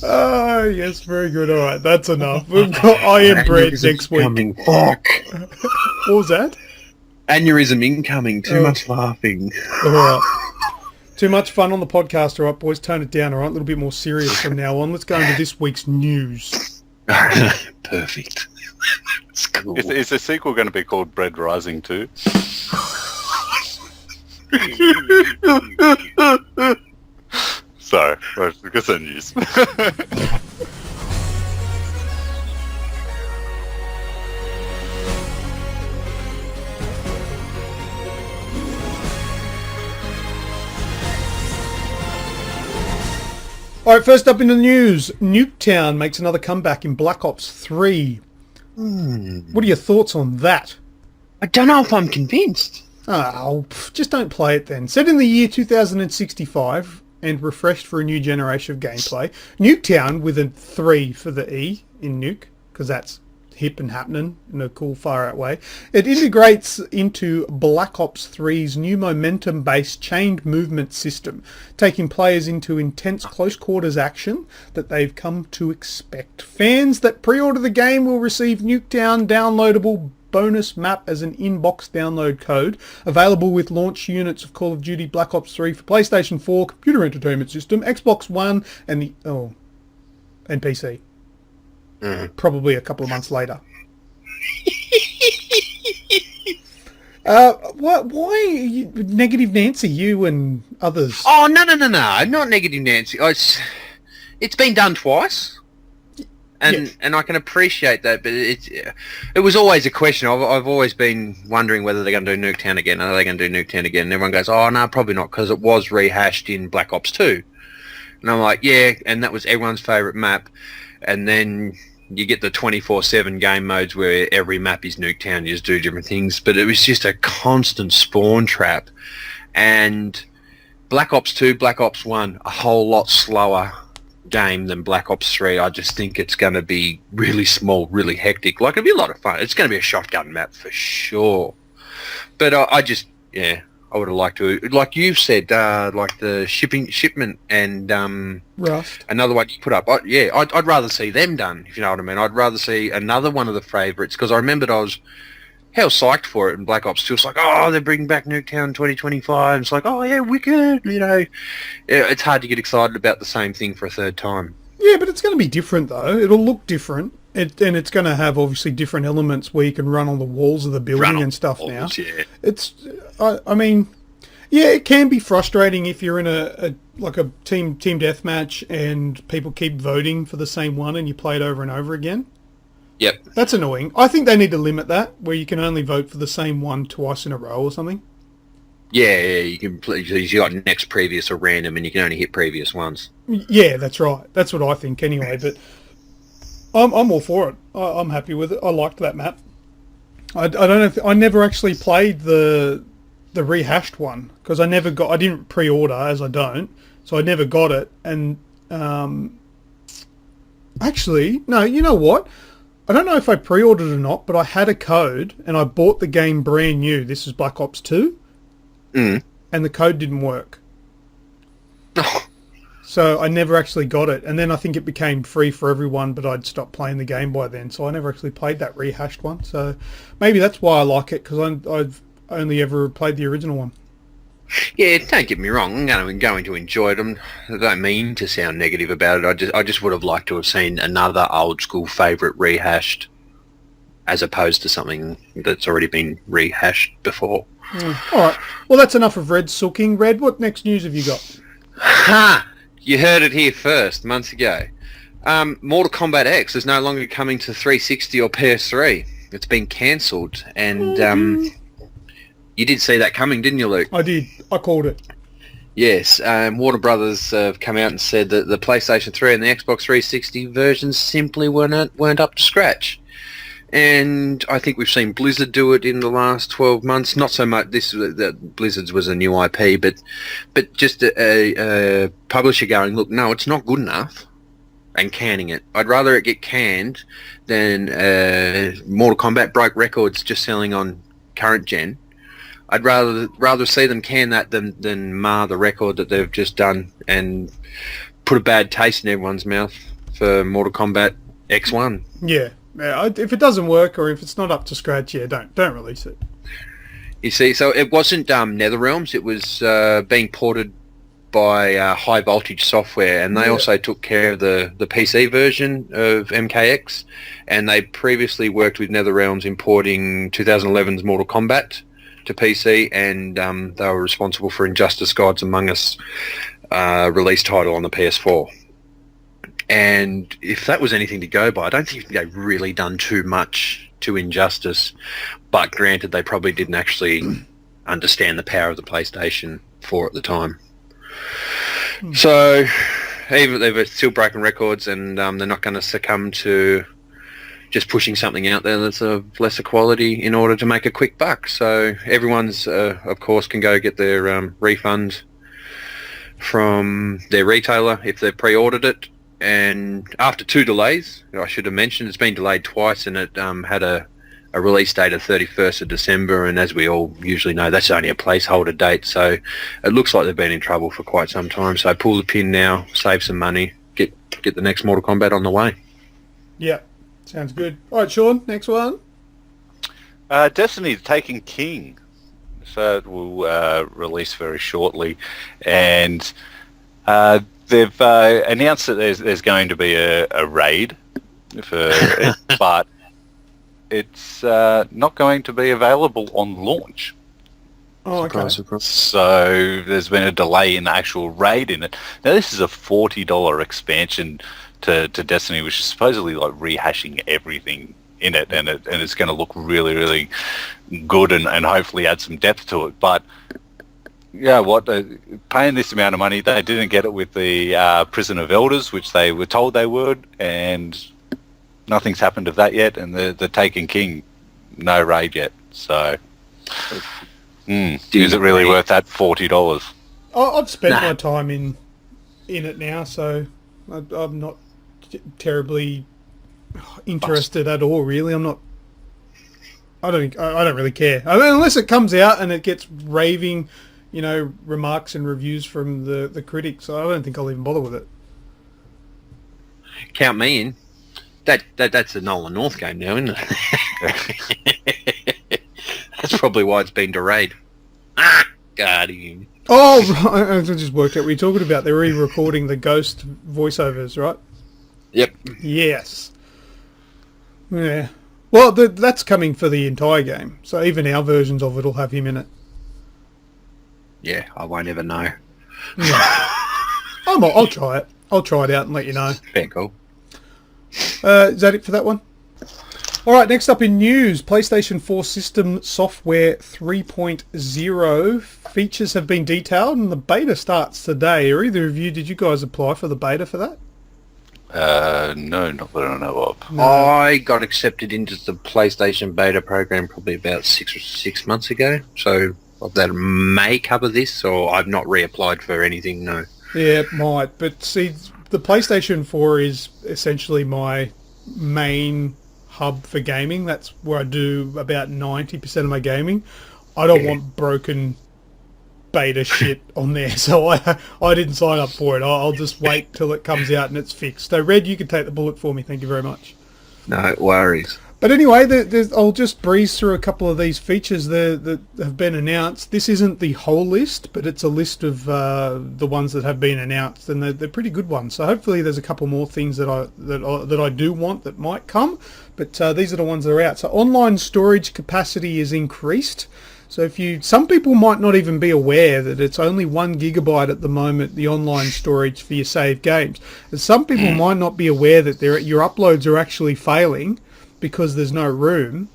Oh, yes, very good. All right, that's enough. We've got I Am Bread next week. Incoming. Fuck. What was that? Aneurysm incoming. Too much laughing. All right. Too much fun on the podcast. All right, boys, tone it down. All right, a little bit more serious from now on. Let's go into this week's news. Perfect. It's cool. Is the sequel going to be called Bread Rising too? Sorry, because of news. All right, first up in the news, Nuketown makes another comeback in Black Ops 3. What are your thoughts on that? I don't know if I'm convinced. Oh, just don't play it then. Set in the year 2065 and refreshed for a new generation of gameplay, Nuketown, with a 3 for the E in Nuke, because that's hip and happening in a cool far out way. It integrates into Black Ops 3's new momentum-based chained movement system, taking players into intense close quarters action that they've come to expect. Fans that pre-order the game will receive Nuketown downloadable bonus map as an inbox download code, available with launch units of Call of Duty Black Ops 3 for PlayStation 4, Computer Entertainment System, Xbox One, and and PC. Probably a couple of months later. Why you, Negative Nancy, you and others? Oh, no, not Negative Nancy. It's been done twice, and Yes. and I can appreciate that, but it was always a question. I've always been wondering whether they're going to do Nuketown again. Are they going to do Nuketown again? And everyone goes, oh, no, probably not, because it was rehashed in Black Ops 2. And I'm like, yeah, and that was everyone's favourite map. And then you get the 24/7 game modes where every map is Nuketown, you just do different things, but it was just a constant spawn trap. And Black Ops 2, Black Ops 1, a whole lot slower game than Black Ops 3. I just think it's going to be really small, really hectic. Like, it'll be a lot of fun. It's going to be a shotgun map for sure. But I just, yeah, I would have liked to, like you said, like the shipment and Rust. another one you put up. I'd rather see them done, if you know what I mean. I'd rather see another one of the favourites, because I remembered I was hell psyched for it in Black Ops 2. It's like, oh, they're bringing back Nuketown 2025. It's like, oh yeah, wicked, you know. It's hard to get excited about the same thing for a third time. Yeah, but it's going to be different though. It'll look different. And it's going to have obviously different elements where you can run on the walls of the building and stuff now. Yeah. It's, I mean, yeah, it can be frustrating if you're in a team deathmatch and people keep voting for the same one and you play it over and over again. Yep. That's annoying. I think they need to limit that, where you can only vote for the same one twice in a row or something. Yeah, you can play. You got next, previous, or random, and you can only hit previous ones. Yeah, that's right. That's what I think anyway. But I'm all for it. I'm happy with it. I liked that map. I don't know. I never actually played the rehashed one because I didn't pre-order, as I don't, so I never got it. And actually, no. You know what? I don't know if I pre-ordered or not, but I had a code and I bought the game brand new. This is Black Ops 2. And the code didn't work. So I never actually got it. And then I think it became free for everyone, but I'd stopped playing the game by then. So I never actually played that rehashed one. So maybe that's why I like it, because I've only ever played the original one. Yeah, don't get me wrong. I'm going to enjoy them. I don't mean to sound negative about it. I just would have liked to have seen another old school favourite rehashed, as opposed to something that's already been rehashed before. All right. Well, that's enough of Red sulking. Red, what next news have you got? Ha! You heard it here first, months ago. Mortal Kombat X is no longer coming to 360 or PS3. It's been cancelled, and you did see that coming, didn't you, Luke? I did. I called it. Yes. Warner Brothers have come out and said that the PlayStation 3 and the Xbox 360 versions simply weren't up to scratch. And I think we've seen Blizzard do it in the last 12 months. Not so much that Blizzard's was a new IP, but just a publisher going, look, no, it's not good enough, and canning it. I'd rather it get canned than Mortal Kombat broke records just selling on current gen. I'd rather see them can that than mar the record that they've just done and put a bad taste in everyone's mouth for Mortal Kombat X1. Yeah. If it doesn't work or if it's not up to scratch, yeah, don't release it. You see, so it wasn't NetherRealms. It was being ported by High Voltage Software, and they also took care of the PC version of MKX, and they previously worked with NetherRealms importing 2011's Mortal Kombat to PC, and they were responsible for Injustice Gods Among Us release title on the PS4. And if that was anything to go by, I don't think they've really done too much to Injustice, but granted, they probably didn't actually understand the power of the PlayStation 4 at the time. So, even they were still breaking records, and they're not going to succumb to just pushing something out there that's of lesser quality in order to make a quick buck. So everyone's, of course, can go get their refund from their retailer if they've pre-ordered it. And after 2 delays, I should have mentioned, it's been delayed twice, and it had a release date of 31st of December, and as we all usually know, that's only a placeholder date, so it looks like they've been in trouble for quite some time. So pull the pin now, save some money, get the next Mortal Kombat on the way. Yeah, sounds good. All right, Sean, next one. Destiny's Taken King. So it will release very shortly, and they've announced that there's going to be a raid for it, but it's not going to be available on launch. Oh, okay. So there's been a delay in the actual raid in it. Now this is a $40 expansion to Destiny, which is supposedly like rehashing everything in it, and it's going to look really, really good and hopefully add some depth to it. But yeah, paying this amount of money, they didn't get it with the Prison of Elders, which they were told they would, and nothing's happened of that yet. And the Taken King, no raid yet. So, is it really worth that $40? I've spent my time in it now, so I'm not terribly interested at all. Really, I'm not. I don't really care. I mean, unless it comes out and it gets raving, remarks and reviews from the critics. I don't think I'll even bother with it. Count me in. That's a Nolan North game now, isn't it? That's probably why it's been delayed. Guardian. Oh, right. I just worked out what you're talking about. They're re-recording the Ghost voiceovers, right? Yep. Yes. Yeah. Well, that's coming for the entire game, so even our versions of it will have him in it. Yeah, I won't ever know. Yeah. I'll try it. I'll try it out and let you know. Fair cool. Is that it for that one? All right, next up in news, PlayStation 4 System Software 3.0 features have been detailed, and the beta starts today. Are either of you, did you guys apply for the beta for that? No, not that I know of. No. I got accepted into the PlayStation beta program probably about 6 months ago, so that may cover this, or I've not reapplied for anything, no. Yeah, it might, but see, the PlayStation 4 is essentially my main hub for gaming. That's where I do about 90% of my gaming. I don't want broken beta shit on there, so I didn't sign up for it. I'll just wait till it comes out and it's fixed. So Red, you can take the bullet for me. Thank you very much. No worries. But anyway, I'll just breeze through a couple of these features that have been announced. This isn't the whole list, but it's a list of the ones that have been announced, and they're pretty good ones. So hopefully there's a couple more things that I do want that might come, but these are the ones that are out. So online storage capacity is increased. So some people might not even be aware that it's only 1 gigabyte at the moment, the online storage for your saved games. And some people might not be aware that your uploads are actually failing because there's no room,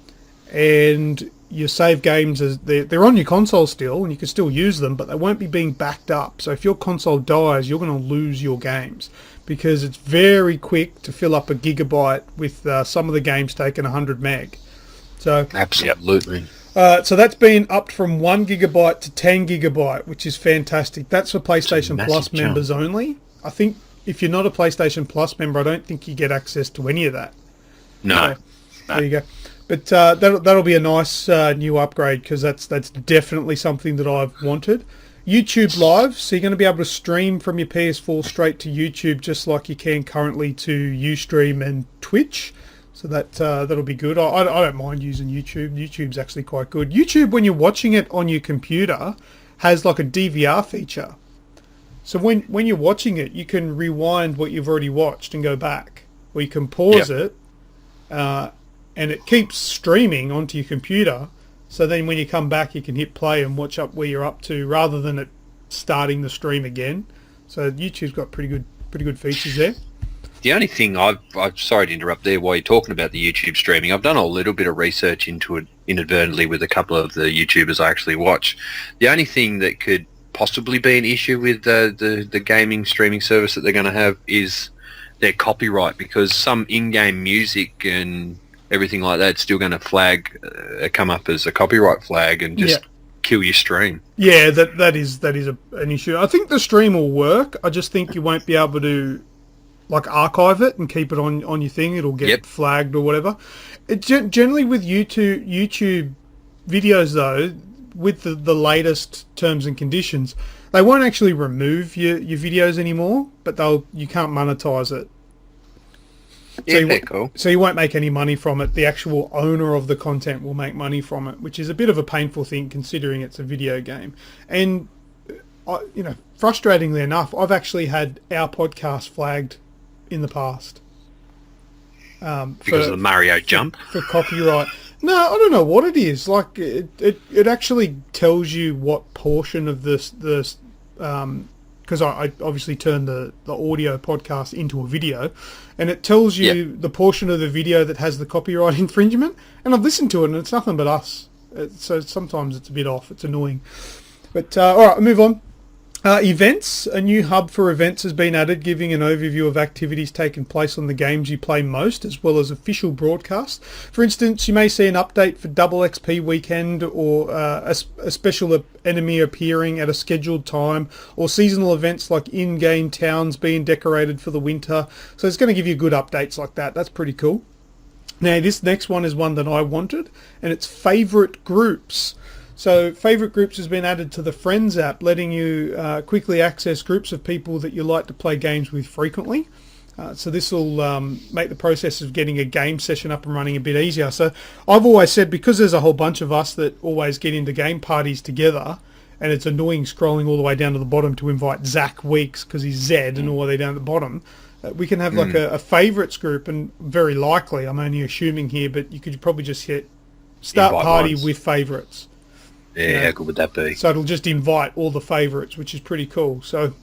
and your save games they're on your console still, and you can still use them, but they won't be being backed up. So if your console dies, you're going to lose your games, because it's very quick to fill up a gigabyte with some of the games taking 100 meg. So absolutely. So that's been upped from 1 gigabyte to 10 gigabyte, which is fantastic. That's for PlayStation Plus members only. I think if you're not a PlayStation Plus member, I don't think you get access to any of that. No. There you go. But that'll be a nice new upgrade, because that's definitely something that I've wanted. YouTube Live, so you're going to be able to stream from your PS4 straight to YouTube, just like you can currently to Ustream and Twitch. So that'll be good. I don't mind using YouTube. YouTube's actually quite good. YouTube, when you're watching it on your computer, has like a DVR feature. So when you're watching it, you can rewind what you've already watched and go back, or you can pause it. And it keeps streaming onto your computer, so then when you come back you can hit play and watch up where you're up to, rather than it starting the stream again. So YouTube's got pretty good features there. The only thing I'm sorry to interrupt there while you're talking about the YouTube streaming. I've done a little bit of research into it inadvertently with a couple of the YouTubers I actually watch. The only thing that could possibly be an issue with the gaming streaming service that they're going to have is their copyright, because some in-game music and everything like that's still going to come up as a copyright flag and just kill your stream. Yeah, that is an issue. I think the stream will work. I just think you won't be able to like archive it and keep it on your thing. It'll get flagged or whatever. Generally with YouTube videos though, with the latest terms and conditions, they won't actually remove your videos anymore, but you can't monetize it. Cool. So you won't make any money from it. The actual owner of the content will make money from it, which is a bit of a painful thing considering it's a video game. And frustratingly enough, I've actually had our podcast flagged in the past because of the Mario jump for copyright. No, I don't know what it is. Like it actually tells you what portion of this because I obviously turned the audio podcast into a video, and it tells you the portion of the video that has the copyright infringement, and I've listened to it and it's nothing but us. So sometimes it's a bit off. It's annoying. But all right, I'll move on. Events. A new hub for events has been added, giving an overview of activities taking place on the games you play most, as well as official broadcasts. For instance, you may see an update for Double XP Weekend, or a special enemy appearing at a scheduled time, or seasonal events like in-game towns being decorated for the winter. So it's going to give you good updates like that. That's pretty cool. Now, this next one is one that I wanted, and it's favourite groups. So favourite groups has been added to the Friends app, letting you quickly access groups of people that you like to play games with frequently. So this will make the process of getting a game session up and running a bit easier. So I've always said, because there's a whole bunch of us that always get into game parties together, and it's annoying scrolling all the way down to the bottom to invite Zach Weeks because he's Z and all the way down at the bottom, we can have like a favourites group, and very likely, I'm only assuming here, but you could probably just hit start invite party once. with favourites. Yeah, how good would that be? So it'll just invite all the favourites, which is pretty cool. So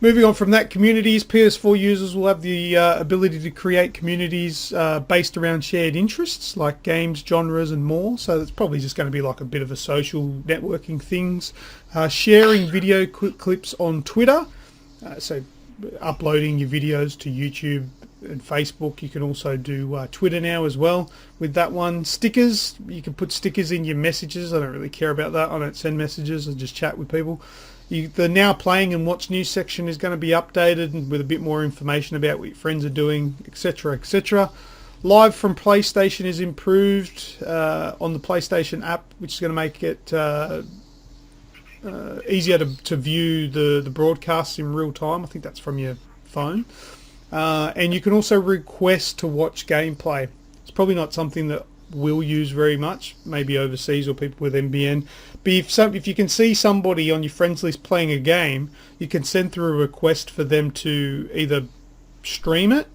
moving on from that, communities. PS4 users will have the ability to create communities based around shared interests like games, genres and more. So it's probably just going to be like a bit of a social networking things. Sharing video clips on Twitter. So uploading your videos to YouTube and Facebook. You can also do Twitter now as well with that one. Stickers, you can put stickers in your messages. I don't really care about that. I don't send messages, I just chat with people. The now playing and what's new section is going to be updated and with a bit more information about what your friends are doing, etc, etc. Live from PlayStation is improved on the PlayStation app, which is going to make it easier to view the broadcasts in real time. I think that's from your phone. and you can also request to watch gameplay. It's probably not something that we'll use very much, maybe overseas or people with NBN. But if you can see somebody on your friends list playing a game, you can send through a request for them to either stream it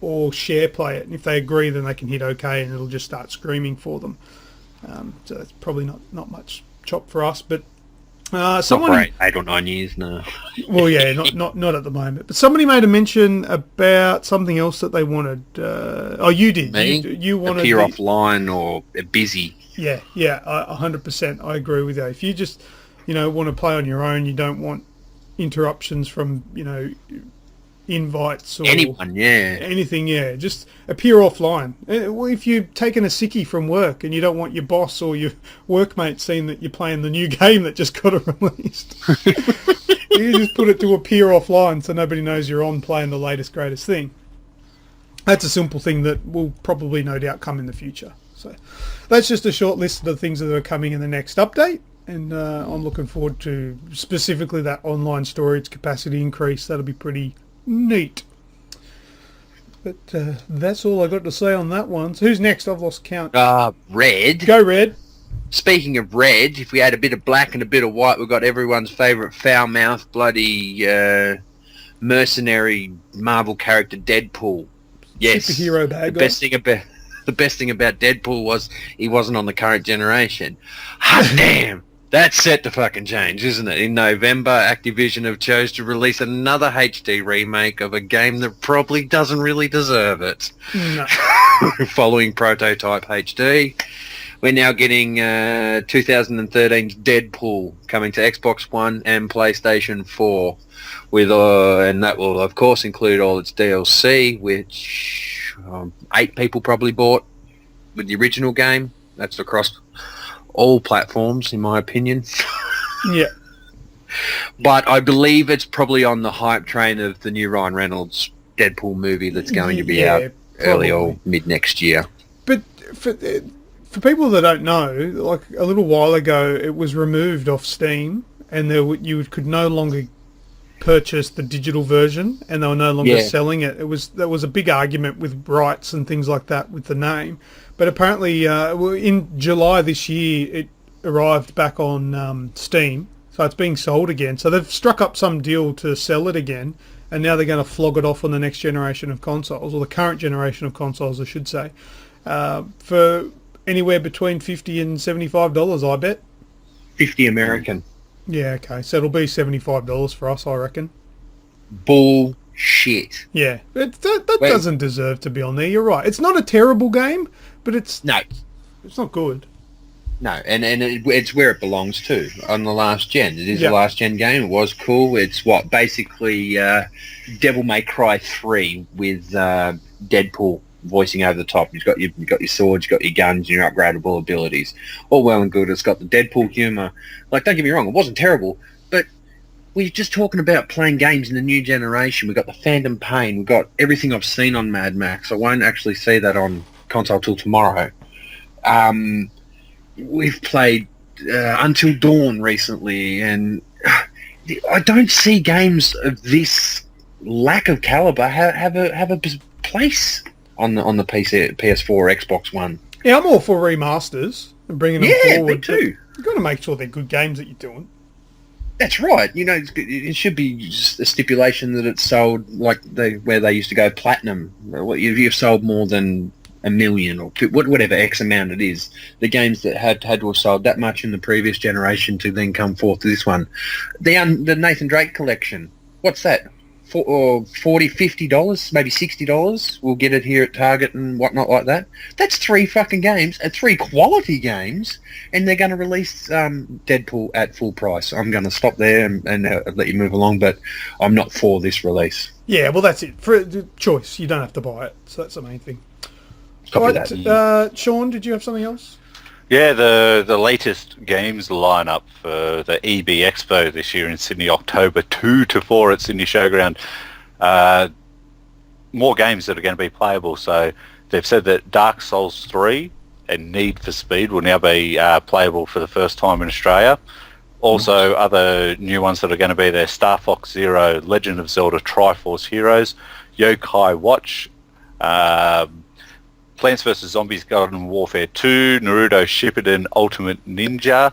or share play it. And if they agree, then they can hit OK and it'll just start screaming for them. So that's probably not much chop for us, but someone, not for 8 or 9 years, no. Well, yeah, not at the moment. But somebody made a mention about something else that they wanted. You did. Me? You wanted appear offline or busy. Yeah, 100%. I agree with you. If you just, want to play on your own, you don't want interruptions from, invites or anyone, anything, just appear offline. Well, if you've taken a sickie from work and you don't want your boss or your workmate seeing that you're playing the new game that just got released, you just put it to appear offline so nobody knows you're on playing the latest greatest thing. That's a simple thing that will probably no doubt come in the future. So that's just a short list of the things that are coming in the next update, and I'm looking forward to specifically that online storage capacity increase. That'll be pretty neat. But that's all I got to say on that one. So who's next? I've lost count. Red. Go Red. Speaking of red, if we add a bit of black and a bit of white, we've got everyone's favourite foul-mouthed bloody mercenary Marvel character Deadpool. Yes. Superhero bad guy. The best thing about Deadpool was he wasn't on the current generation. Hot damn! That's set to fucking change, isn't it? In November, Activision have chose to release another HD remake of a game that probably doesn't really deserve it. No. Following Prototype HD, we're now getting 2013's Deadpool coming to Xbox One and PlayStation 4, with and that will of course include all its DLC, which 8 people probably bought with the original game. That's across all platforms, in my opinion. Yeah. But I believe it's probably on the hype train of the new Ryan Reynolds Deadpool movie that's going to be out early or mid next year. But for people that don't know, like a little while ago, it was removed off Steam, and you could no longer purchase the digital version, and they were no longer selling it. There was a big argument with rights and things like that with the name. But apparently, in July this year, it arrived back on Steam, so it's being sold again. So they've struck up some deal to sell it again, and now they're going to flog it off on the next generation of consoles, or the current generation of consoles, I should say, for anywhere between $50 and $75, I bet. 50 American. Yeah, okay. So it'll be $75 for us, I reckon. Bullshit. Yeah, that doesn't deserve to be on there. You're right. It's not a terrible game, but it's not good. No, and it's where it belongs to, on the last gen. It is a last gen game. It was cool. It's basically Devil May Cry 3 with Deadpool voicing over the top. You've got your swords, you've got your guns, your upgradable abilities. All well and good. It's got the Deadpool humour. Like, don't get me wrong, it wasn't terrible, but we're just talking about playing games in the new generation. We've got the Phantom Pain. We've got everything I've seen on Mad Max. I won't actually see that on console till tomorrow. We've played Until Dawn recently, and I don't see games of this lack of caliber have a place on the PC, PS4, Xbox One. Yeah, I'm all for remasters and bringing them forward. Me too. You've got to make sure they're good games that you're doing. That's right. It should be just a stipulation that it's sold like where they used to go platinum. If you've sold more than 1 million or whatever X amount it is, the games that had to have sold that much in the previous generation to then come forth to this one. The Nathan Drake collection, what's that? $40, $50, maybe $60. We'll get it here at Target and whatnot like that. That's 3 fucking games, and 3 quality games, and they're going to release Deadpool at full price. I'm going to stop there and let you move along, but I'm not for this release. Yeah, well, that's it. For the choice, you don't have to buy it, so that's the main thing. Copy that. Sean, did you have something else? Yeah, the latest games lineup for the EB Expo this year in Sydney, October 2 to 4 at Sydney Showground. More games that are going to be playable. So they've said that Dark Souls 3 and Need for Speed will now be playable for the first time in Australia. Also, other new ones that are going to be there, Star Fox Zero, Legend of Zelda Triforce Heroes, Yokai Watch, Plants vs. Zombies Garden Warfare 2, Naruto Shippuden Ultimate Ninja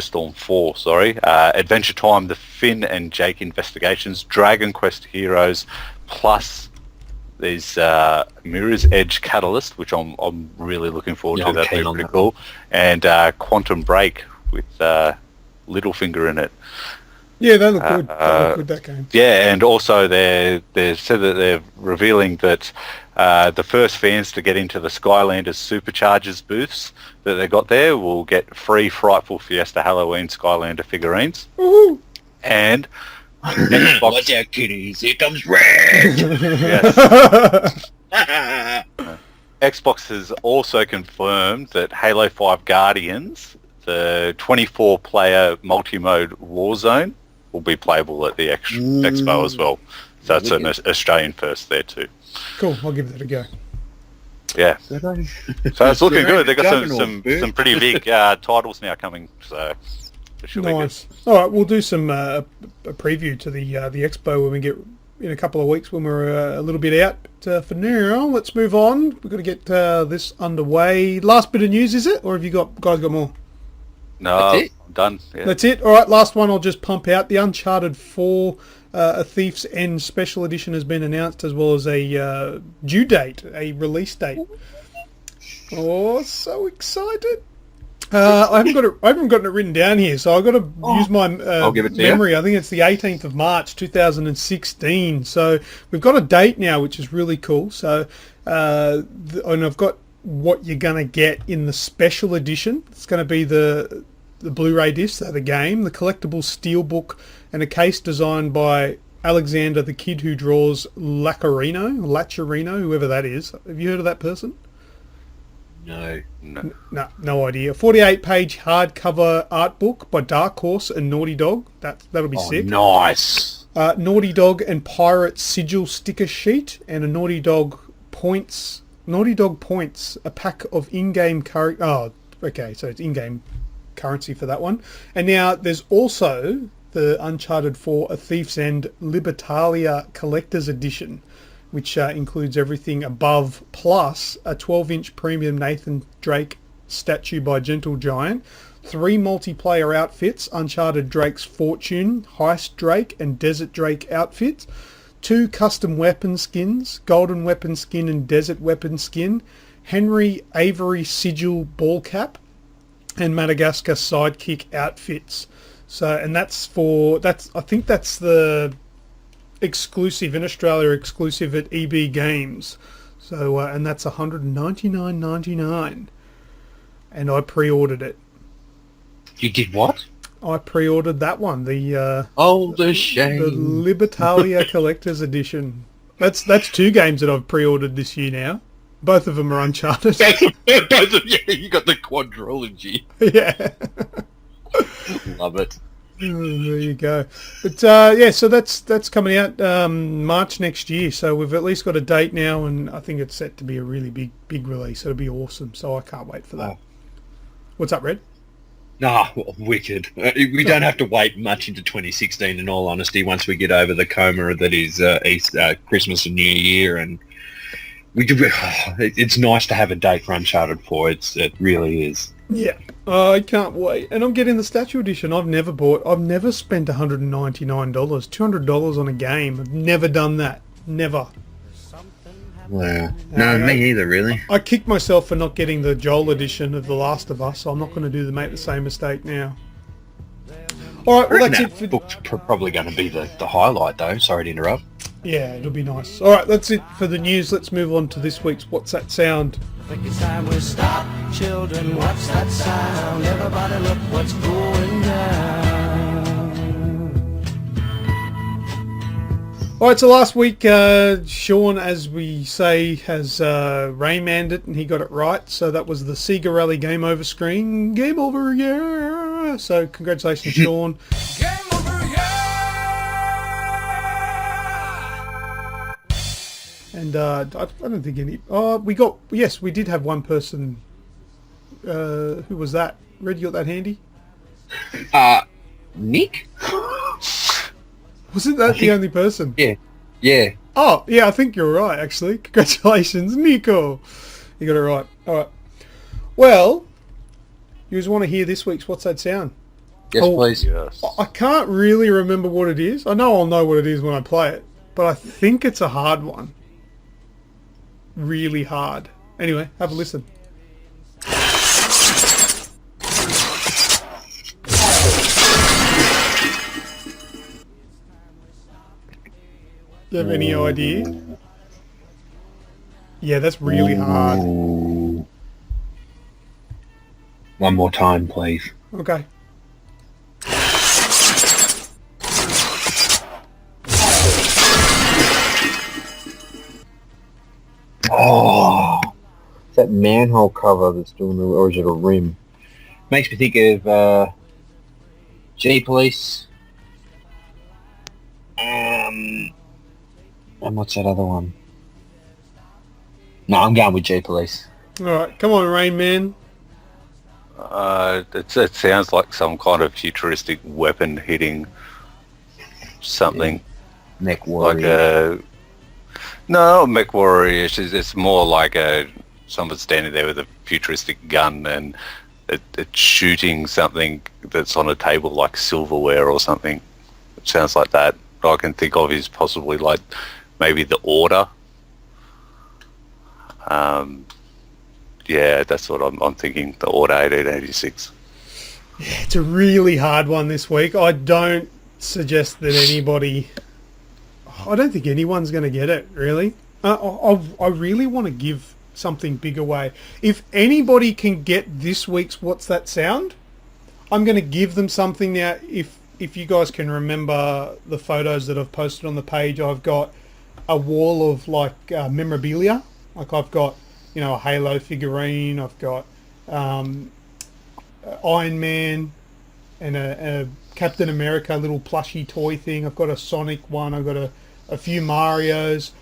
Storm 4, Adventure Time, The Finn and Jake Investigations, Dragon Quest Heroes, plus there's Mirror's Edge Catalyst, which I'm really looking forward to. That'd be pretty cool. And Quantum Break with Littlefinger in it. Yeah, they look good. They look good, that game. Yeah, and also they said that they're revealing that the first fans to get into the Skylanders Superchargers booths that they got there will get free Frightful Fiesta Halloween Skylander figurines. Woohoo! And Xbox... Watch out, kiddies. Here comes Red! Yes. Xbox has also confirmed that Halo 5 Guardians, the 24-player multi-mode Warzone, will be playable at the Expo as well. So it's an Australian first there too. Cool, I'll give that a go. Yeah. So it's looking good. They've got some pretty big titles now coming. So it should be good. All right, we'll do some a preview to the Expo when we get in a couple of weeks when we're a little bit out. But for now, let's move on. We've got to get this underway. Last bit of news, is it? Or have you guys got more? No, I'm done. Yeah. That's it. All right, last one I'll just pump out. The Uncharted 4 A Thief's End Special Edition has been announced, as well as a due date, a release date. Oh, so excited. I haven't gotten it written down here, so I've got to use my memory. I think it's the 18th of March 2016. So we've got a date now, which is really cool. So and I've got what you're going to get in the special edition. It's going to be the Blu-ray disc, so the game, the collectible steelbook, and a case designed by Alexander, the kid who draws Lacerino, whoever that is. Have you heard of that person? No. No idea. 48-page hardcover art book by Dark Horse and Naughty Dog. That'll be sick. Nice. Naughty Dog and Pirate sigil sticker sheet, and a Naughty Dog points, a pack of in-game currency. Oh, okay, so it's in-game currency for that one. And now there's also the Uncharted 4 A Thief's End Libertalia Collector's Edition, which includes everything above, plus a 12-inch premium Nathan Drake statue by Gentle Giant, 3 multiplayer outfits, Uncharted Drake's Fortune, Heist Drake and Desert Drake outfits, 2 custom weapon skins, Golden Weapon skin and Desert Weapon skin, Henry Avery Sigil ball cap, and Madagascar Sidekick outfits. So, and I think that's the exclusive in Australia, exclusive at EB Games. So, and that's $199.99, and I pre-ordered it. You did what? I pre-ordered that one. The shame. The Libertalia Collector's Edition. That's 2 games that I've pre-ordered this year now. Both of them are Uncharted. Both of you. You got the quadrilogy. Yeah. Love it. There you go. But so that's coming out March next year. So we've at least got a date now, and I think it's set to be a really big release. It'll be awesome. So I can't wait for that. What's up, Red? Wicked. We don't have to wait much into 2016, in all honesty, once we get over the coma that is Christmas and New Year, and it's nice to have a date for Uncharted 4. It really is. Yeah, I can't wait. And I'm getting the Statue Edition. I've never spent $199, $200 on a game. I've never done that. Never. Wow. No, me either, really. I kicked myself for not getting the Joel edition of The Last of Us, so I'm not going to make the same mistake now. All right, well, that's it. Book's probably going to be the highlight, though. Sorry to interrupt. Yeah, it'll be nice. All right, that's it for the news. Let's move on to this week's What's That Sound? I think it's time we stop. Children, what's that sound? Everybody look what's going down. All right, so last week, Sean, as we say, has Raymanned it, and he got it right. So that was the Sega Rally Game Over screen. Game over, yeah! So congratulations, Sean. Game over, yeah! And I don't think any... we did have one person. Who was that? Red, you got that handy? Nick? Wasn't that the only person? Yeah. Yeah. Oh, yeah, I think you're right, actually. Congratulations, Nico. You got it right. All right. Well, you just want to hear this week's What's That Sound? Yes, please. Yes. I can't really remember what it is. I know I'll know what it is when I play it, but I think it's a hard one. Really hard. Anyway, have a listen. Do you have any idea? Yeah, that's really hard. Ooh. One more time, please. Okay. Oh, it's that manhole cover that's doing the, or is it a rim? Makes me think of G Police. And what's that other one? No, I'm going with G Police. All right, come on, Rain Man. It sounds like some kind of futuristic weapon hitting something. Mech Like Warrior. a... No, Mech Warrior. It's more like someone standing there with a futuristic gun and it's shooting something that's on a table like silverware or something. It sounds like that. All I can think of is possibly like maybe the Order. Yeah, that's what I'm thinking. The Order 1886. It's a really hard one this week. I don't suggest that anybody... I don't think anyone's going to get it, really. I really want to give something big away. If anybody can get this week's What's That Sound, I'm going to give them something now. If you guys can remember the photos that I've posted on the page, I've got a wall of like memorabilia. Like I've got, you know, a Halo figurine. I've got Iron Man and a Captain America little plushy toy thing. I've got a Sonic one. I've got a few Marios.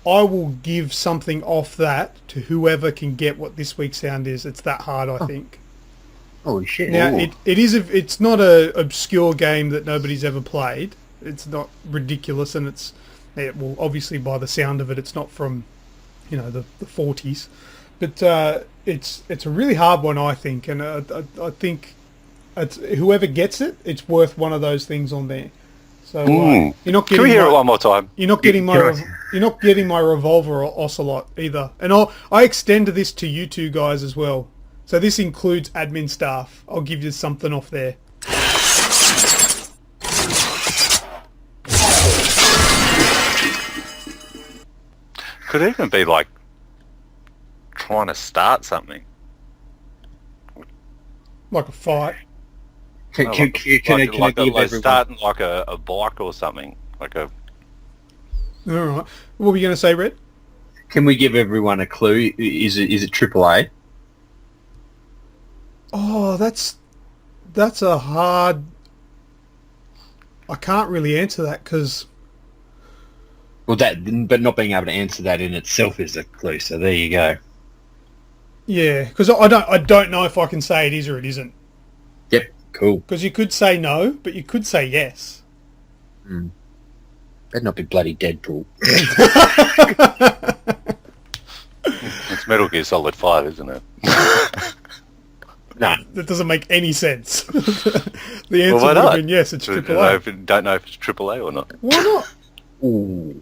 I will give something off that to whoever can get what this week's sound is. It's that hard, I think. Holy shit. Now, it's not a obscure game that nobody's ever played. It's not ridiculous, and well, obviously by the sound of it, it's not from, you know, the 40s. But it's a really hard one, I think, and I think whoever gets it, it's worth one of those things on there. So you're not getting. Can we hear it one more time? You're not getting my revolver or ocelot either. And I extend this to you two guys as well. So this includes admin staff. I'll give you something off there. Could even be like trying to start something. Like a fight. Can I give everyone... starting like a bike or something. Like a... All right. What were you going to say, Red? Can we give everyone a clue? Is it AAA? Oh, that's a hard... I can't really answer that because... Well, but not being able to answer that in itself is a clue. So there you go. Yeah, because I don't know if I can say it is or it isn't. Yep, cool. Because you could say no, but you could say yes. Better not be bloody Deadpool. It's Metal Gear Solid 5, isn't it? No. That doesn't make any sense. The answer Well, why would have not? been yes, it's Don't AAA. know if it's AAA or not. Why not? Ooh.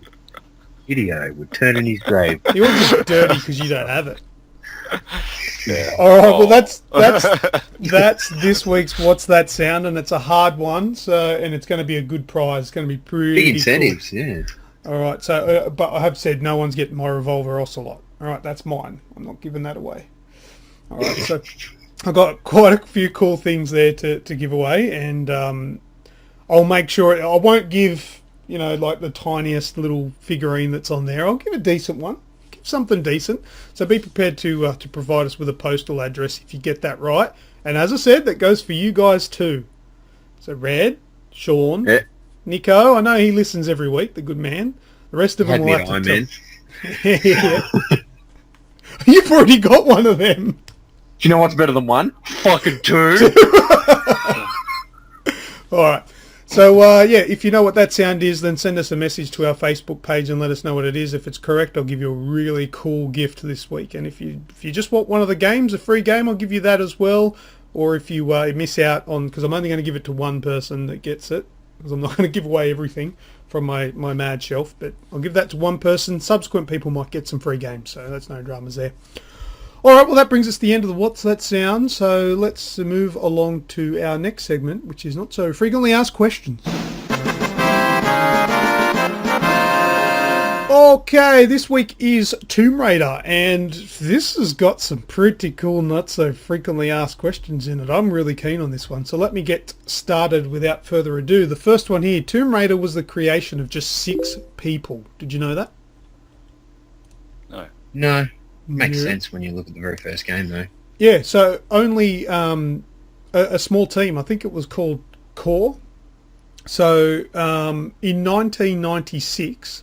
Hideo would turn in his grave. You're just dirty because you don't have it. Yeah. All right, well that's this week's What's That Sound, and it's a hard one. And it's going to be a good prize. It's going to be pretty Big incentives, cool. yeah. All right, so but I have said no one's getting my revolver ocelot. All right, that's mine. I'm not giving that away. All right, so I've got quite a few cool things there to give away, and I'll make sure I won't give, you know, like the tiniest little figurine that's on there. I'll give a decent one. Give something decent. So be prepared to provide us with a postal address if you get that right. And as I said, that goes for you guys too. So Red, Sean, Yeah. Nico, I know he listens every week, the good man. The rest of them will have to Yeah. You've already got one of them. Do you know what's better than one? Fucking two. All right. So, yeah, if you know what that sound is, then send us a message to our Facebook page and let us know what it is. If it's correct, I'll give you a really cool gift this week. And if you just want one of the games, a free game, I'll give you that as well. Or if you miss out on, because I'm only going to give it to one person that gets it, because I'm not going to give away everything from my mad shelf, but I'll give that to one person. Subsequent people might get some free games, so that's no dramas there. All right, well, that brings us to the end of the What's That Sound, so let's move along to our next segment, which is Not So Frequently Asked Questions. Okay, this week is Tomb Raider, and this has got some pretty cool, not so frequently asked questions in it. I'm really keen on this one, so let me get started without further ado. The first one here, Tomb Raider was the creation of just 6 people. Did you know that? No. Makes Yeah. sense when you look at the very first game, though. Yeah, so only a small team, I think it was called Core. So in 1996,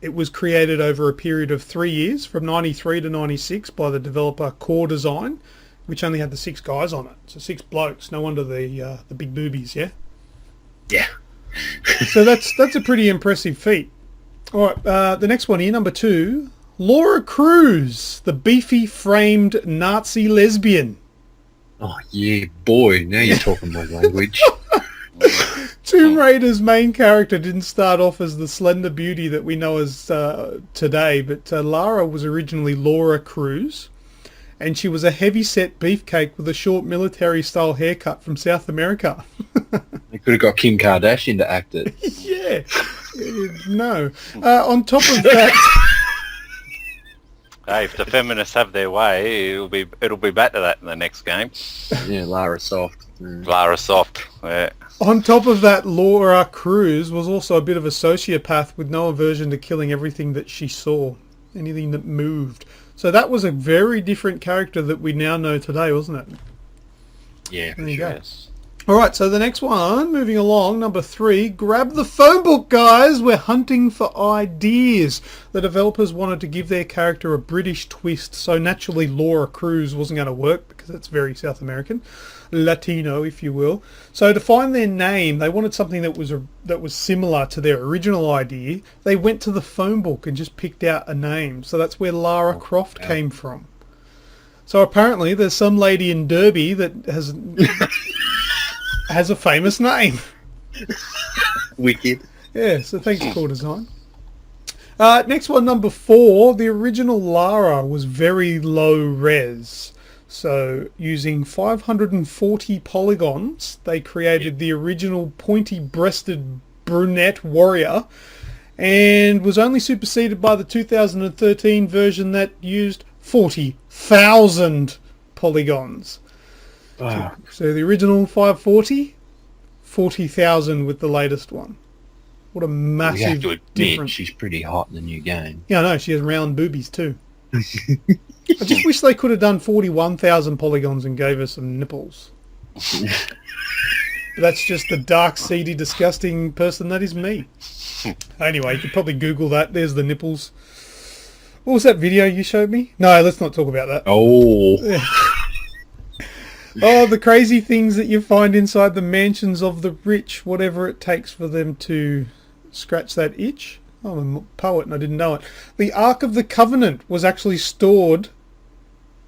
it was created over a period of 3 years, from 93 to 96, by the developer Core Design, which only had the 6 guys on it. So 6 blokes, no wonder the big boobies, yeah? Yeah. So that's a pretty impressive feat. All right, the next one here, number 2, Laura Cruz, the beefy framed Nazi lesbian. Oh, yeah, boy. Now you're talking my language. Tomb Raider's main character didn't start off as the slender beauty that we know as today, but Lara was originally Laura Cruz, and she was a heavy-set beefcake with a short military-style haircut from South America. They could have got Kim Kardashian to act it. Yeah. No. On top of that... Hey, if the feminists have their way, it'll be back to that in the next game. Yeah, Lara Soft. Mm. Lara Soft. Yeah. On top of that, Laura Cruz was also a bit of a sociopath with no aversion to killing everything that she saw, anything that moved. So that was a very different character that we now know today, wasn't it? Yeah, There you go. Yes. All right, so the next one, moving along, number 3, grab the phone book, guys. We're hunting for ideas. The developers wanted to give their character a British twist, so naturally Laura Cruz wasn't going to work because it's very South American, Latino, if you will. So to find their name, they wanted something that was similar to their original idea. They went to the phone book and just picked out a name. So that's where Lara Croft came from. So apparently there's some lady in Derby that has a famous name. Wicked. Yeah, so thanks, Core Design. Next one, number 4. The original Lara was very low res. So using 540 polygons, they created the original pointy-breasted brunette warrior, and was only superseded by the 2013 version that used 40,000 polygons. Oh, So the original 540, 40,000 with the latest one. What a we have massive to admit, difference. she's pretty hot in the new game. Yeah, I know, she has round boobies too. I just wish they could have done 41,000 polygons and gave her some nipples. That's just the dark, seedy, disgusting person that is me. Anyway, you could probably Google that. There's the nipples. What was that video you showed me? No, let's not talk about that. Oh. Oh, the crazy things that you find inside the mansions of the rich, whatever it takes for them to scratch that itch. I'm a poet and I didn't know it. The Ark of the Covenant was actually stored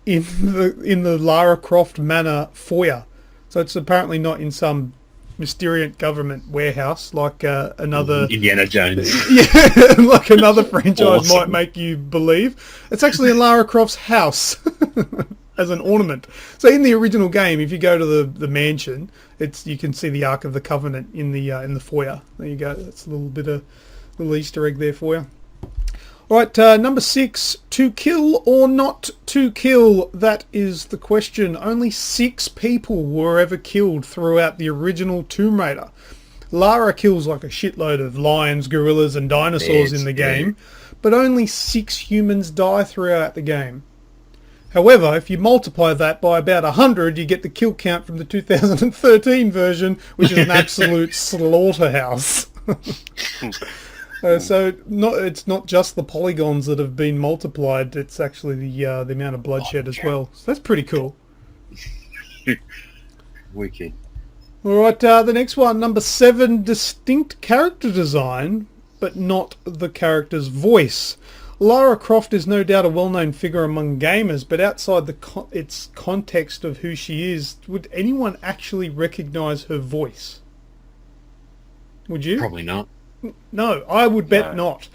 in the Lara Croft Manor foyer. So it's apparently not in some mysterious government warehouse like another... Indiana Jones. Yeah, like another franchise Awesome. might make you believe. It's actually in Lara Croft's house as an ornament. So in the original game, if you go to the mansion, you can see the Ark of the Covenant in the foyer. There you go. That's a little Easter egg there for you. All right, number 6, to kill or not to kill? That is the question. Only 6 people were ever killed throughout the original Tomb Raider. Lara kills like a shitload of lions, gorillas and dinosaurs in the game, but only 6 humans die throughout the game. However, if you multiply that by about 100, you get the kill count from the 2013 version, which is an absolute slaughterhouse. So it's not just the polygons that have been multiplied, it's actually the amount of bloodshed as well. So that's pretty cool. Wicked. All right, the next one, number 7, distinct character design, but not the character's voice. Lara Croft is no doubt a well-known figure among gamers, but outside its context of who she is, would anyone actually recognise her voice? Would you? Probably not. No, I would bet not.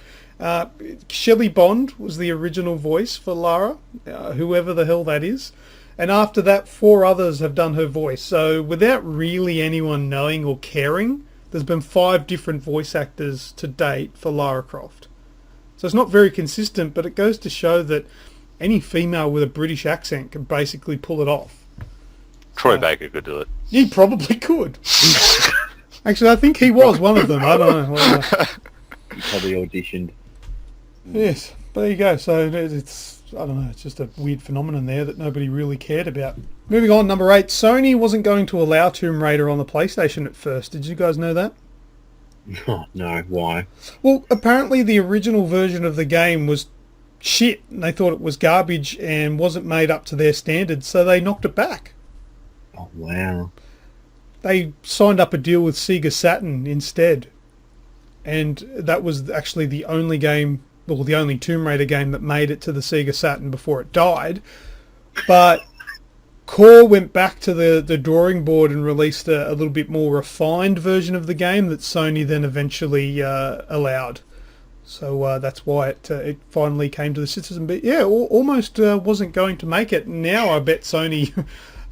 Shelley Bond was the original voice for Lara, whoever the hell that is. And after that, 4 others have done her voice. So without really anyone knowing or caring, there's been 5 different voice actors to date for Lara Croft. So it's not very consistent, but it goes to show that any female with a British accent can basically pull it off. Troy Baker could do it. He probably could. Actually, I think he was one of them. I don't know. He probably auditioned. Yes, there you go. So it's, I don't know, it's just a weird phenomenon there that nobody really cared about. Moving on, number 8. Sony wasn't going to allow Tomb Raider on the PlayStation at first. Did you guys know that? Oh, no, why? Well, apparently the original version of the game was shit, and they thought it was garbage and wasn't made up to their standards, so they knocked it back. Oh, wow. They signed up a deal with Sega Saturn instead, and that was actually the only game, well, the only Tomb Raider game that made it to the Sega Saturn before it died. But Core went back to the drawing board and released a little bit more refined version of the game that Sony then eventually allowed. So that's why it finally came to the citizen. But yeah, almost wasn't going to make it. Now I bet Sony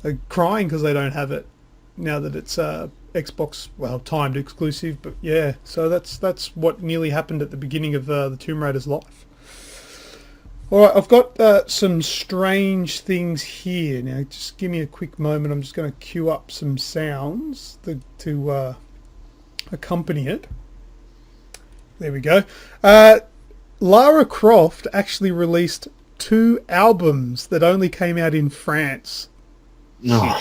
are crying because they don't have it now that it's Xbox, well, timed exclusive. But yeah, so that's what nearly happened at the beginning of the Tomb Raider's life. Alright, I've got some strange things here. Now, just give me a quick moment. I'm just going to queue up some sounds to accompany it. There we go. Lara Croft actually released 2 albums that only came out in France. No.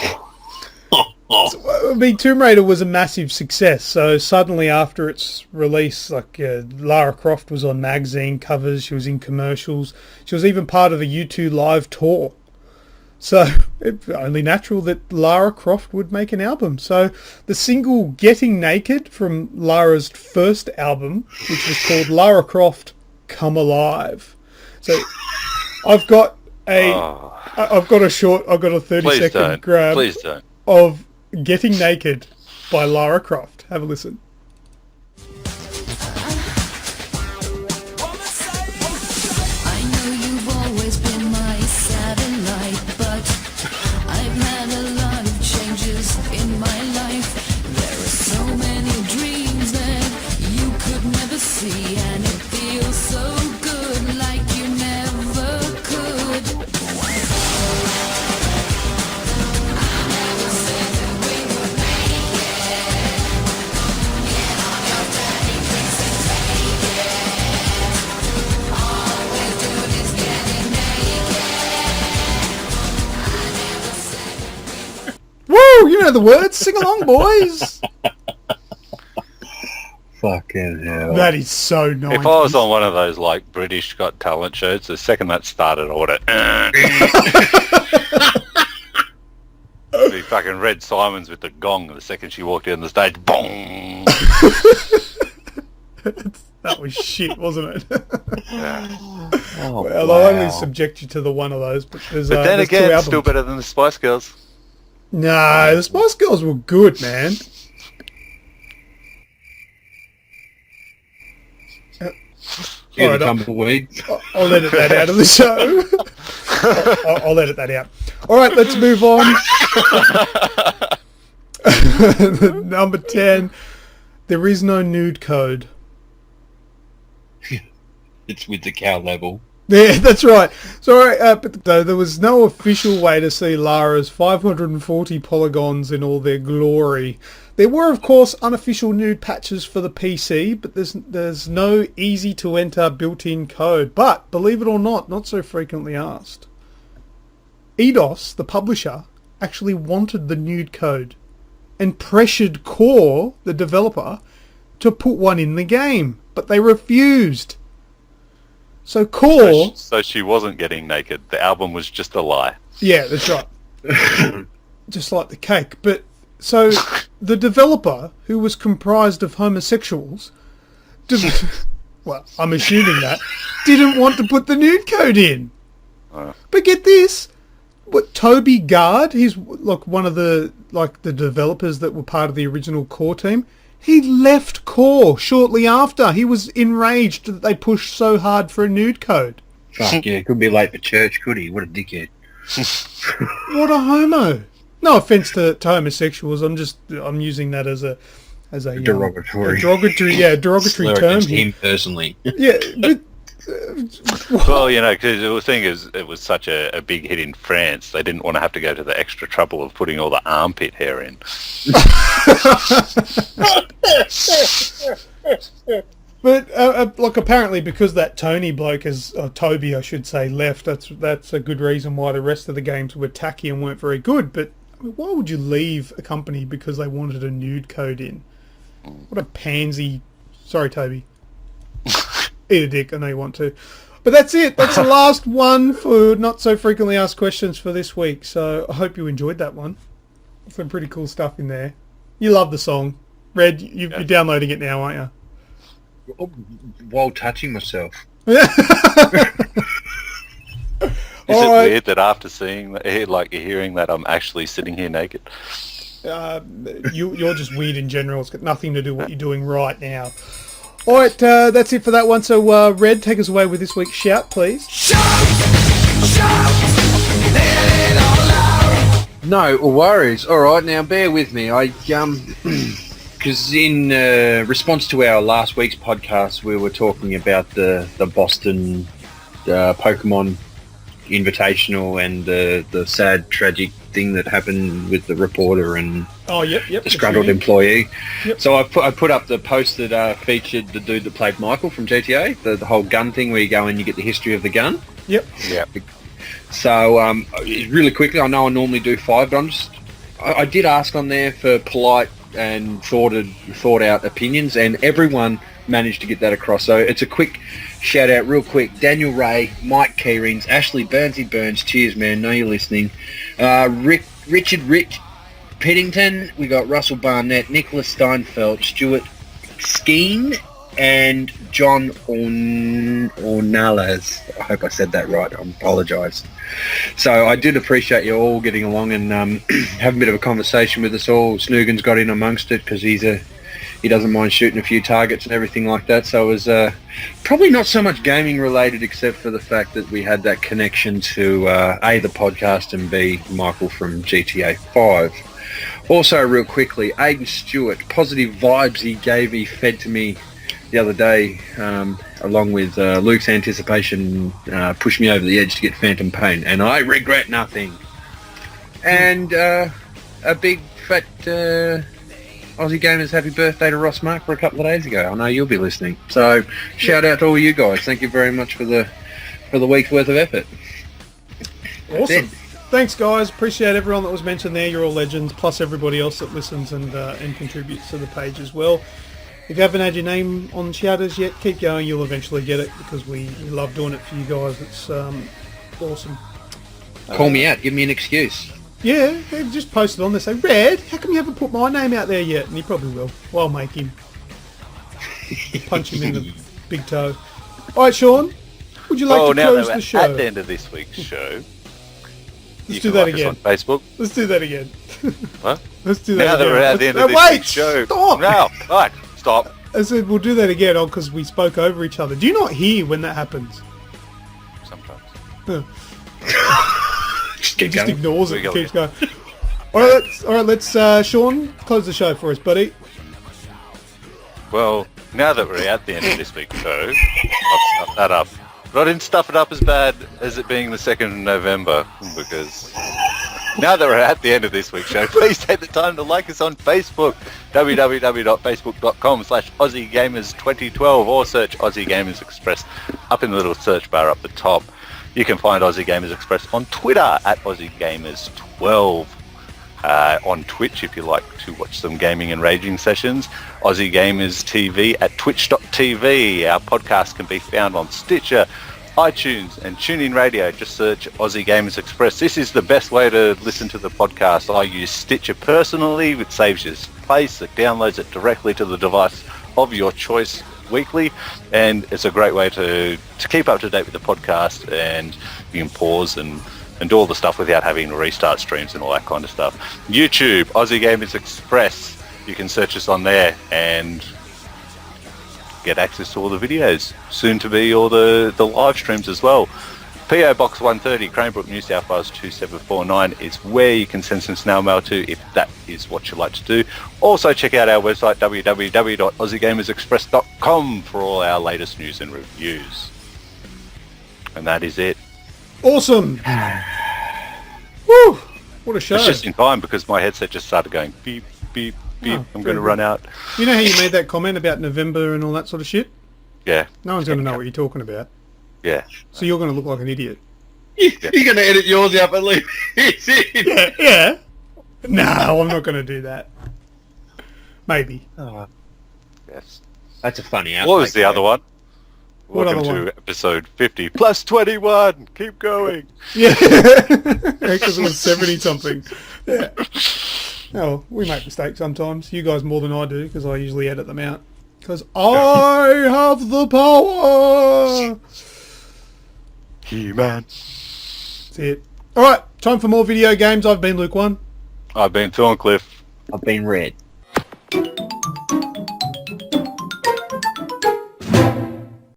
I mean, Tomb Raider was a massive success, so suddenly after its release, like Lara Croft was on magazine covers, she was in commercials, she was even part of a U2 live tour. So it's only natural that Lara Croft would make an album. So the single Getting Naked from Lara's first album, which was called Lara Croft Come Alive. So I've got a 30-second grab Please don't. of Getting Naked by Lara Croft. Have a listen. I know you've always been my satellite, but I've had a lot of changes in my life. There are so many dreams that you could never see, and it feels so good, like you never could. Woo! You know the words. Sing along, boys. Fucking hell. That is so nice. If I was on one of those like British Got Talent shows, the second that started, I would have. Be fucking Red Simons with the gong. The second she walked in the stage, bong. That was shit, wasn't it? Yeah. Oh, Well, wow. I'll only subject you to the one of those. But there's, But then there's 2 again, albums. still better than the Spice Girls. No, the Spice Girls were good, man. You're Alright, the tumbleweed. I'll edit that out of the show. I'll edit that out. All right, let's move on. Number 10. There is no nude code. It's with the cow level. Yeah, that's right. Sorry, but though there was no official way to see Lara's 540 polygons in all their glory. There were, of course, unofficial nude patches for the PC, but there's no easy-to-enter built-in code. But, believe it or not so frequently asked. Eidos, the publisher, actually wanted the nude code and pressured Core, the developer, to put one in the game, but they refused. So Core... So she wasn't getting naked. The album was just a lie. Yeah, that's right. Just like the cake. But So the developer, who was comprised of homosexuals, well, I'm assuming that, didn't want to put the nude code in. But get this, what Toby Gard, he's like one of the developers that were part of the original core team. He left core shortly after. He was enraged that they pushed so hard for a nude code. Fuck yeah, couldn't be late for church, could he? What a dickhead. What a homo. No offense to homosexuals. I'm using that as a Derogatory. derogatory term. Against him personally. Yeah, but Well, because the thing is, it was such a big hit in France. They didn't want to have to go to the extra trouble of putting all the armpit hair in. But apparently because that Tony bloke Toby I should say left, that's a good reason why the rest of the games were tacky and weren't very good. But why would you leave a company because they wanted a nude code in? What a pansy. Sorry, Toby. Eat a dick, I know you want to. But that's it. That's the last one for not so frequently asked questions for this week. So I hope you enjoyed that one. Some pretty cool stuff in there. You love the song. Red, you're downloading it now, aren't you? While touching myself. Is it weird that after seeing that, hearing that, I'm actually sitting here naked? You're just weird in general. It's got nothing to do with what you're doing right now. All right, that's it for that one. So, Red, take us away with this week's shout, please. No worries. All right, now bear with me. Because in response to our last week's podcast, we were talking about the Boston Pokemon Invitational and the sad, tragic thing that happened with the reporter and disgruntled employee. Yep. So I put up the post that featured the dude that played Michael from GTA, the whole gun thing where you go and you get the history of the gun. Yep. Yeah. So really quickly, I know I normally do 5, but I did ask on there for polite and thought out opinions, and everyone managed to get that across. So it's a quick shout out real quick. Daniel Ray, Mike Keyrings, Ashley Burnsy Burns, cheers man, know you're listening. Richard Piddington, we got Russell Barnett, Nicholas Steinfeld, Stuart Skeen, and John Ornalas. I hope I said that right. I apologise. So I did appreciate you all getting along and having a bit of a conversation with us all. Snoogan's got in amongst it because he doesn't mind shooting a few targets and everything like that. So it was probably not so much gaming related, except for the fact that we had that connection to A, the podcast, and B, Michael from GTA 5. Also, real quickly, Aiden Stewart, positive vibes he fed to me the other day, along with Luke's anticipation, pushed me over the edge to get Phantom Pain, and I regret nothing. And a big fat Aussie Gamers happy birthday to Ross Mark for a couple of days ago. I know you'll be listening. So shout out to all you guys. Thank you very much for the week's worth of effort. Awesome. Thanks, guys. Appreciate everyone that was mentioned there. You're all legends, plus everybody else that listens and contributes to the page as well. If you haven't had your name on shouters yet, keep going. You'll eventually get it because we love doing it for you guys. It's awesome. Call me out. Give me an excuse. Yeah, just post it on there. Say, Red, how come you haven't put my name out there yet? And he probably will. Well, I'll make him. Punch him in the big toe. All right, Sean, would you like to close the show? At the end of this week's show, Let's do that again. on Facebook. Let's do that again. What? Let's do that Now again. that we're at the end of this week's show. Stop! No, right, stop. I said we'll do that again because we spoke over each other. Do you not hear when that happens? Sometimes. He just ignores it and keeps going. All right, let's Sean, close the show for us, buddy. Well, now that we're at the end of this week's show, I've stuffed that up. But I didn't stuff it up as bad as it being the 2nd of November, because now that we're at the end of this week's show, please take the time to like us on Facebook, www.facebook.com/AussieGamers2012, or search Aussie Gamers Express up in the little search bar up the top. You can find Aussie Gamers Express on Twitter at AussieGamers12. On Twitch, if you like to watch some gaming and raging sessions, Aussie Gamers TV at twitch.tv. Our podcast can be found on Stitcher, iTunes and TuneIn Radio. Just search Aussie Gamers Express. This is the best way to listen to the podcast. I use Stitcher personally, which saves you place. It downloads it directly to the device of your choice weekly, and it's a great way to keep up to date with the podcast, and you can pause and do all the stuff without having to restart streams and all that kind of stuff. YouTube, Aussie Gamers Express. You can search us on there and get access to all the videos, soon to be all the live streams as well. PO Box 130, Cranebrook, New South Wales 2749 is where you can send some snail mail to if that is what you like to do. Also check out our website www.aussiegamersexpress.com for all our latest news and reviews. And that is it. Awesome. Woo! What a show. It's just in time because my headset just started going beep, beep, beep. Oh, I'm very going to good. run out. You know how you made that comment about November and all that sort of shit? Yeah, No one's going to know what you're talking about. yeah. So you're going to look like an idiot. You're going to edit yours out, but leave his in. Yeah. No, I'm not going to do that. Maybe. Yes. That's a funny outtake. What was the other one? What Welcome other to one? episode 50 plus 21. Keep going. Yeah. Because it was 70 something. Yeah. Oh, we make mistakes sometimes. You guys more than I do, because I usually edit them out. Because I have the power. He-Man. That's it. Alright, time for more video games. I've been LewkOne. I've been Thorncliff. I've been read.